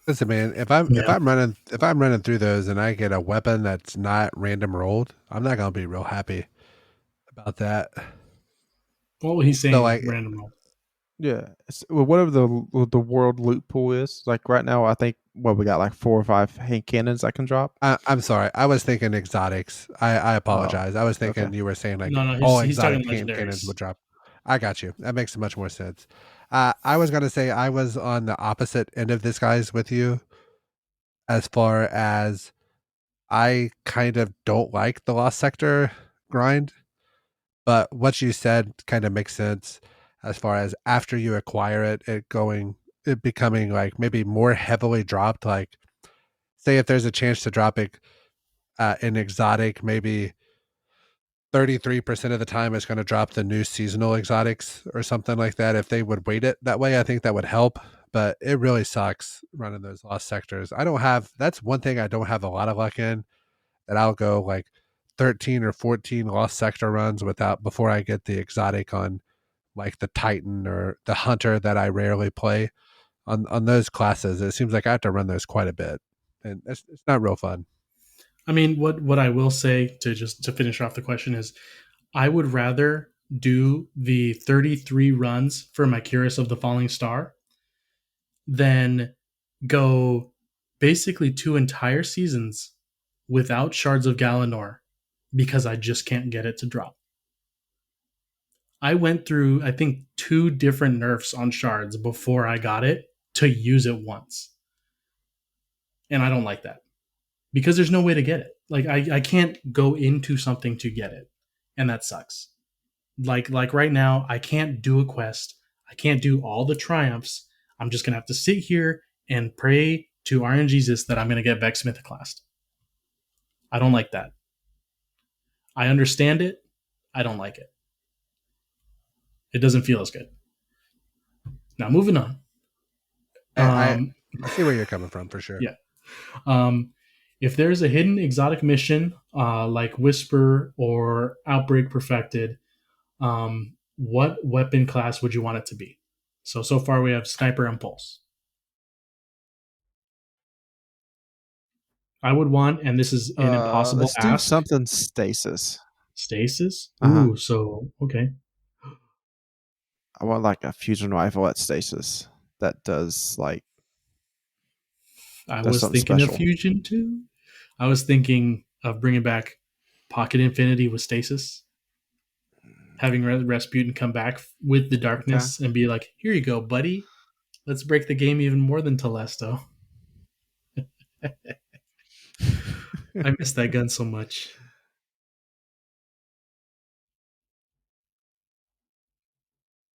Listen, man, if I'm running through those and I get a weapon that's not random rolled, I'm not gonna be real happy about that. Well, he's saying So like, random roll. Yeah, whatever the world loot pool is, like right now, I think we got like 4 or 5 hand cannons I can drop. I'm sorry, I was thinking exotics. I apologize. I was thinking okay. you were saying like No, all he's talking exotic hand cannons legendaries. would drop. I got you. That makes much more sense. I was gonna say I was on the opposite end of this, guys, with you, as far as I kind of don't like the lost sector grind. But what you said kind of makes sense, as far as after you acquire it becoming like maybe more heavily dropped. Like, say if there's a chance to drop it in exotic, maybe 33% of the time it's going to drop the new seasonal exotics or something like that. If they would weight it that way, I think that would help. But it really sucks running those lost sectors. That's one thing I don't have a lot of luck in, that I'll go like 13 or 14 lost sector runs before I get the exotic on like the Titan or the Hunter that I rarely play. On those classes, it seems like I have to run those quite a bit, and it's not real fun. I mean, what I will say to finish off the question is, I would rather do the 33 runs for my Curious of the Falling Star than go basically 2 entire seasons without Shards of Galanor because I just can't get it to drop. I went through, I think, 2 different nerfs on Shards before I got it to use it once. And I don't like that because there's no way to get it. Like, I can't go into something to get it. And that sucks. Like right now, I can't do a quest. I can't do all the triumphs. I'm just gonna have to sit here and pray to RNGesus that I'm gonna get Vex Mythoclast. I don't like that. I understand it. I don't like it. It doesn't feel as good. Now moving on. I see where you're coming from for sure. Yeah. If there's a hidden exotic mission like Whisper or Outbreak Perfected, what weapon class would you want it to be? So far we have Sniper and Pulse. I would want, and this is an impossible Let's do ask, something stasis. Stasis. Uh-huh. Ooh, so okay. I want like a fusion rifle at stasis that does like. I That's was something thinking special. of Fusion too. I was thinking of bringing back Pocket Infinity with Stasis, having Rasputin come back with the darkness and be like, "Here you go, buddy. Let's break the game even more than Telesto." I miss that gun so much.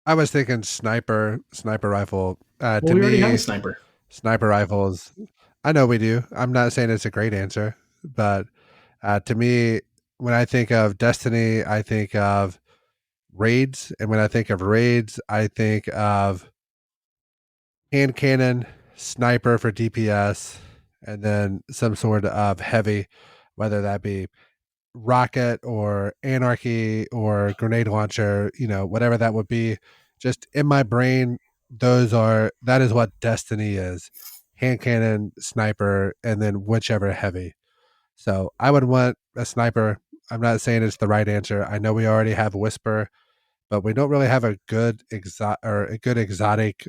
I was thinking sniper rifle. Well, To we already have a me, sniper. sniper rifles. I know we do. I'm not saying it's a great answer, but to me, when I think of Destiny, I think of raids, and when I think of raids, I think of hand cannon, sniper for DPS, and then some sort of heavy, whether that be rocket or anarchy or grenade launcher, whatever that would be. Just in my brain, that is what Destiny is. Hand cannon, sniper, and then whichever heavy. So I would want a sniper. I'm not saying it's the right answer. I know we already have Whisper, but we don't really have a good exotic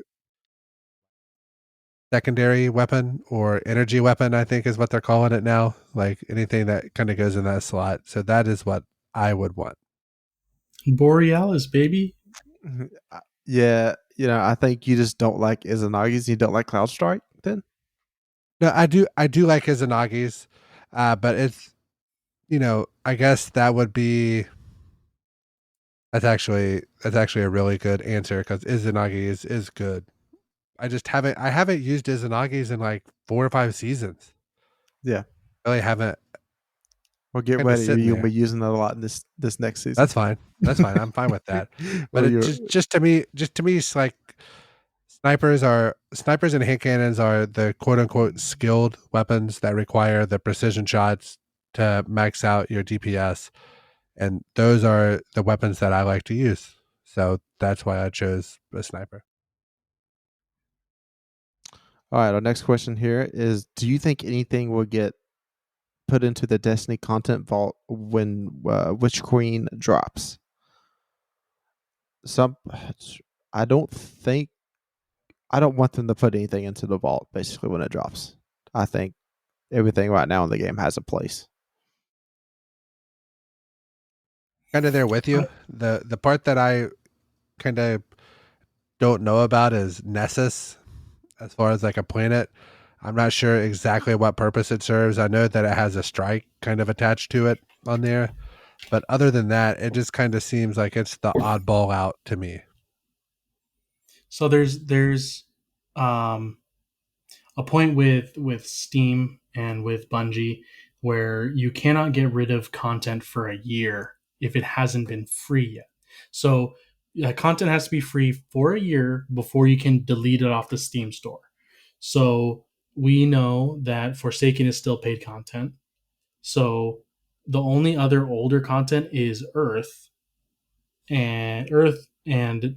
secondary weapon or energy weapon, I think is what they're calling it now. Like anything that kind of goes in that slot. So that is what I would want. Borealis, baby. Yeah, I think you just don't like Izanagi's. You don't like Cloud Strike, then? No, I do like Izanagi's, but it's I guess that would be that's actually a really good answer because Izanagi is good. I haven't used Izanagi's in like 4 or 5 seasons. Yeah. Really haven't. Well, get Kinda ready. sitting You'll there. be using it a lot in this next season. That's fine. That's fine. I'm fine with that. But Well, it you're just to me, it's like snipers and hand cannons are the quote unquote skilled weapons that require the precision shots to max out your DPS, and those are the weapons that I like to use. So that's why I chose a sniper. all right. Our next question here is: do you think anything will get put into the Destiny content vault when Witch Queen drops? Some, I don't think, I don't want them to put anything into the vault. Basically, when it drops, I think everything right now in the game has a place. Kind of there with you. The part that I kind of don't know about is Nessus, as far as like a planet. I'm not sure exactly what purpose it serves. I know that it has a strike kind of attached to it on there, but other than that, it just kind of seems like it's the oddball out to me. So there's um, a point with Steam and with Bungie where you cannot get rid of content for a year if it hasn't been free yet. So content has to be free for a year before you can delete it off the Steam store. So we know that Forsaken is still paid content. So the only other older content is Earth and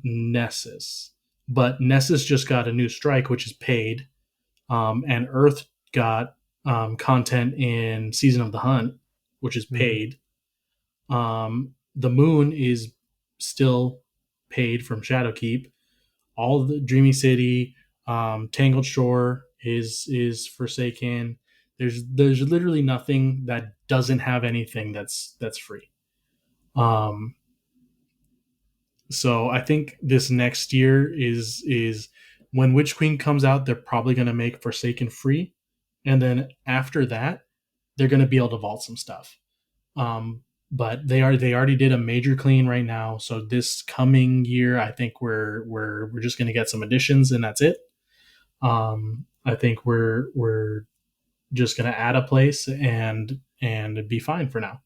Nessus. But Nessus just got a new strike, which is paid, and Earth got content in Season of the Hunt, which is paid. The Moon is still paid from Shadowkeep. All of the Dreamy City, Tangled Shore is Forsaken. There's literally nothing that doesn't have anything that's free. Um, so I think this next year is when Witch Queen comes out, they're probably going to make Forsaken free, and then after that, they're going to be able to vault some stuff. But they already did a major clean right now, so this coming year, I think we're just going to get some additions, and that's it. I think we're just going to add a place and be fine for now.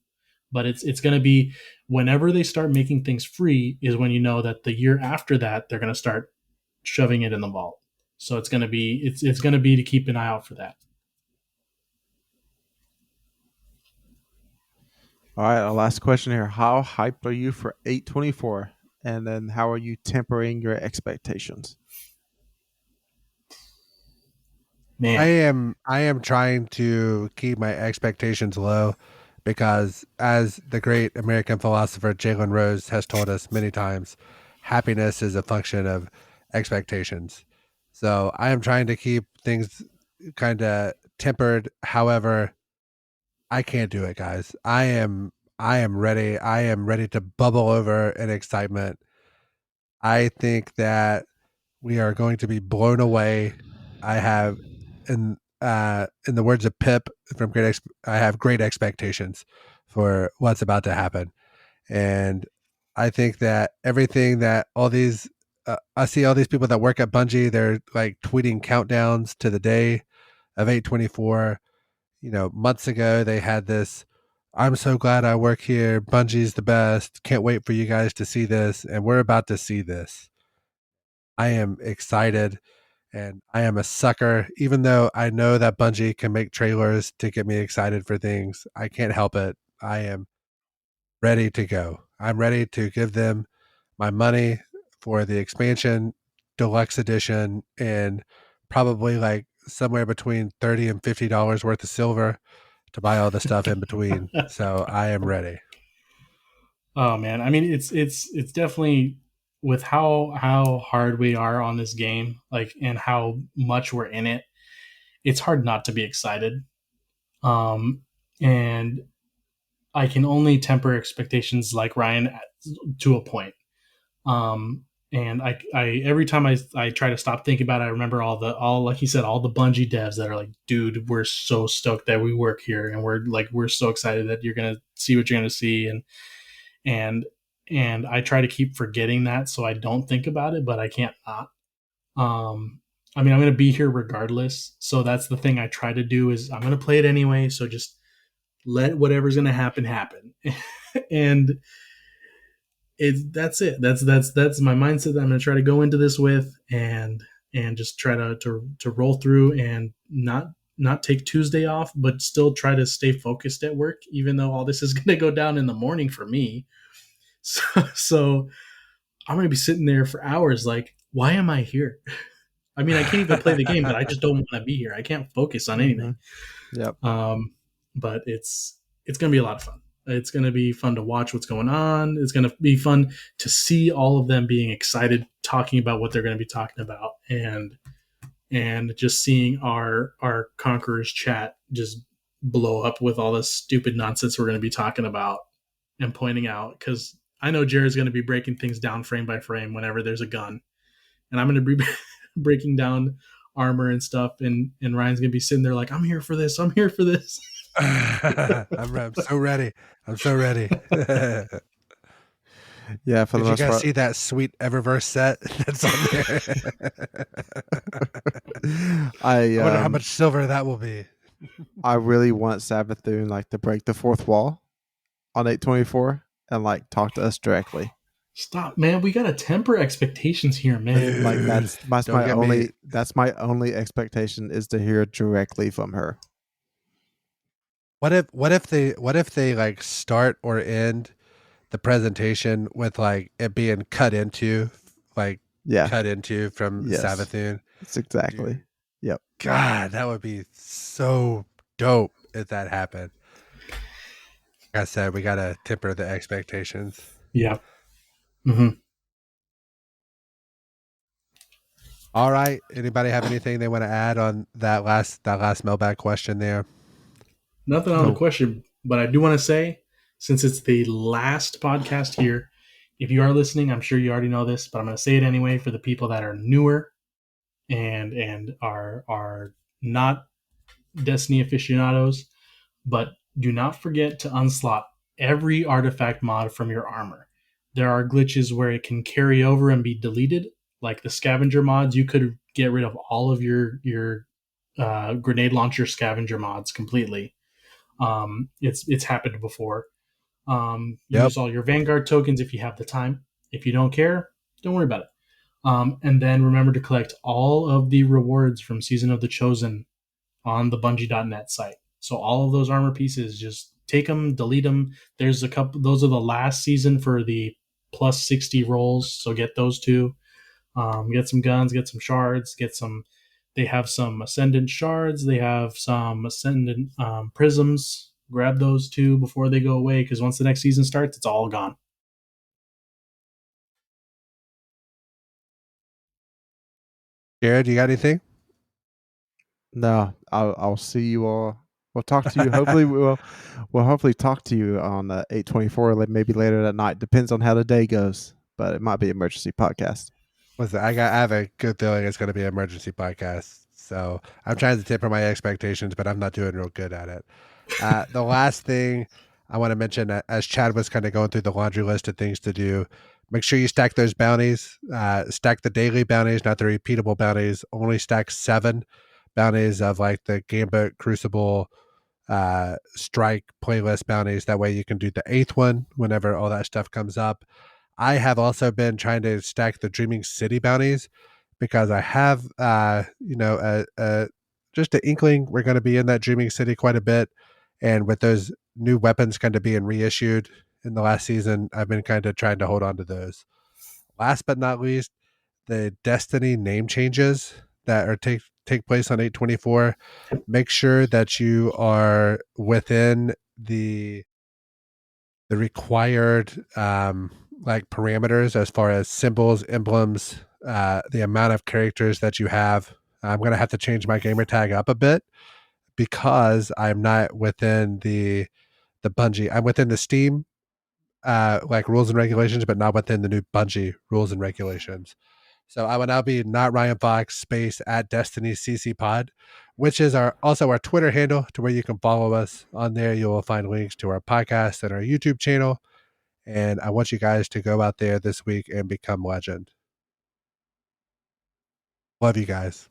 But it's going to be whenever they start making things free is when you know that the year after that they're going to start shoving it in the vault. So it's going to be it's going to be to keep an eye out for that. All right, our last question here. How hyped are you for 824? And then how are you tempering your expectations? Man, I am trying to keep my expectations low because, as the great American philosopher Jalen Rose has told us many times, happiness is a function of expectations. So I am trying to keep things kind of tempered. However, I can't do it, guys. I am ready. I am ready to bubble over in excitement. I think that we are going to be blown away. I have, in the words of Pip from I have great expectations for what's about to happen, and I think that everything that all these, I see all these people that work at Bungie, they're like tweeting countdowns to the day of 824. Months ago they had this. I'm so glad I work here. Bungie's the best. Can't wait for you guys to see this, and we're about to see this. I am excited and I am a sucker. Even though I know that Bungie can make trailers to get me excited for things, I can't help it. I am ready to go. I'm ready to give them my money for the expansion deluxe edition and probably like somewhere between $30 and $50 worth of silver to buy all the stuff in between. So I am ready. Oh man, I mean it's definitely with how hard we are on this game, like and how much we're in it. It's hard not to be excited. And I can only temper expectations like Ryan to a point. Um, and I every time I try to stop thinking about it, I remember all like he said, all the Bungie devs that are like, dude, we're so stoked that we work here, and we're so excited that you're gonna see what you're gonna see, and and I try to keep forgetting that so I don't think about it, but I can't not. I mean, I'm gonna be here regardless, so that's the thing I try to do is I'm gonna play it anyway. So just let whatever's gonna happen, and that's it. That's my mindset that I'm gonna try to go into this with, and just try to roll through and not take Tuesday off, but still try to stay focused at work, even though all this is gonna go down in the morning for me. So I'm gonna be sitting there for hours, like, why am I here? I mean, I can't even play the game, but I just don't want to be here. I can't focus on anything. Yep. But it's gonna be a lot of fun. It's gonna be fun to watch what's going on. It's gonna be fun to see all of them being excited, talking about what they're gonna be talking about, and just seeing our Conquerors chat just blow up with all this stupid nonsense we're gonna be talking about and pointing out, because I know Jared's gonna be breaking things down frame by frame whenever there's a gun, and I'm gonna be breaking down armor and stuff, and Ryan's gonna be sitting there like, I'm here for this. I'm here for this. I'm so ready. I'm so ready. Yeah, for Did the you most guys part. see that sweet Eververse set that's on there? I wonder how much silver that will be. I really want Savathun like to break the fourth wall on 824 and like talk to us directly. Stop, man. We gotta temper expectations here, man. Like that's Don't my get me- only expectation is to hear directly from her. What if they like start or end the presentation with like it being cut into, like Yeah. cut into from Yes. Savathun? It's exactly. Dude. Yep. God, that would be so dope if that happened. Like I said, we gotta temper the expectations. Yeah. Mm-hmm. All right. Anybody have anything they want to add on that last mailbag question there? Nothing on the question, but I do want to say, since it's the last podcast here, if you are listening, I'm sure you already know this, but I'm going to say it anyway for the people that are newer and are not Destiny aficionados. But do not forget to unslot every artifact mod from your armor. There are glitches where it can carry over and be deleted, like the scavenger mods. You could get rid of all of your grenade launcher scavenger mods completely. It's happened before. Use all your Vanguard tokens if you have the time. If you don't care, don't worry about it. And then remember to collect all of the rewards from Season of the Chosen on the Bungie.net site. So all of those armor pieces, just take them, delete them. There's a couple. Those are the last season for the plus 60 rolls. So get those two. Get some guns, get some shards, get some. They have some Ascendant shards. They have some Ascendant prisms. Grab those two before they go away, because once the next season starts, it's all gone. Jared, you got anything? No, I'll see you all. We'll talk to you. Hopefully, we'll hopefully talk to you on 824, maybe later that night. Depends on how the day goes, but it might be an emergency podcast. Listen, I have a good feeling it's going to be an emergency podcast. So I'm trying to temper my expectations, but I'm not doing real good at it. The last thing I want to mention, as Chad was kind of going through the laundry list of things to do, make sure you stack those bounties. Stack the daily bounties, not the repeatable bounties. Only stack 7 bounties of like the Gambit, Crucible, Strike playlist bounties. That way you can do the 8th one whenever all that stuff comes up. I have also been trying to stack the Dreaming City bounties because I have, just an inkling we're going to be in that Dreaming City quite a bit. And with those new weapons kind of being reissued in the last season, I've been kind of trying to hold on to those. Last but not least, the Destiny name changes that are take place on 8/24. Make sure that you are within the required like parameters as far as symbols, emblems, the amount of characters that you have. I'm gonna have to change my gamer tag up a bit because I'm not within the Bungie. I'm within the Steam like rules and regulations, but not within the new Bungie rules and regulations. So I will now be not Ryan Fox space at Destiny CC Pod, which is also our Twitter handle, to where you can follow us. On there, you will find links to our podcast and our YouTube channel. And I want you guys to go out there this week and become legend. Love you guys.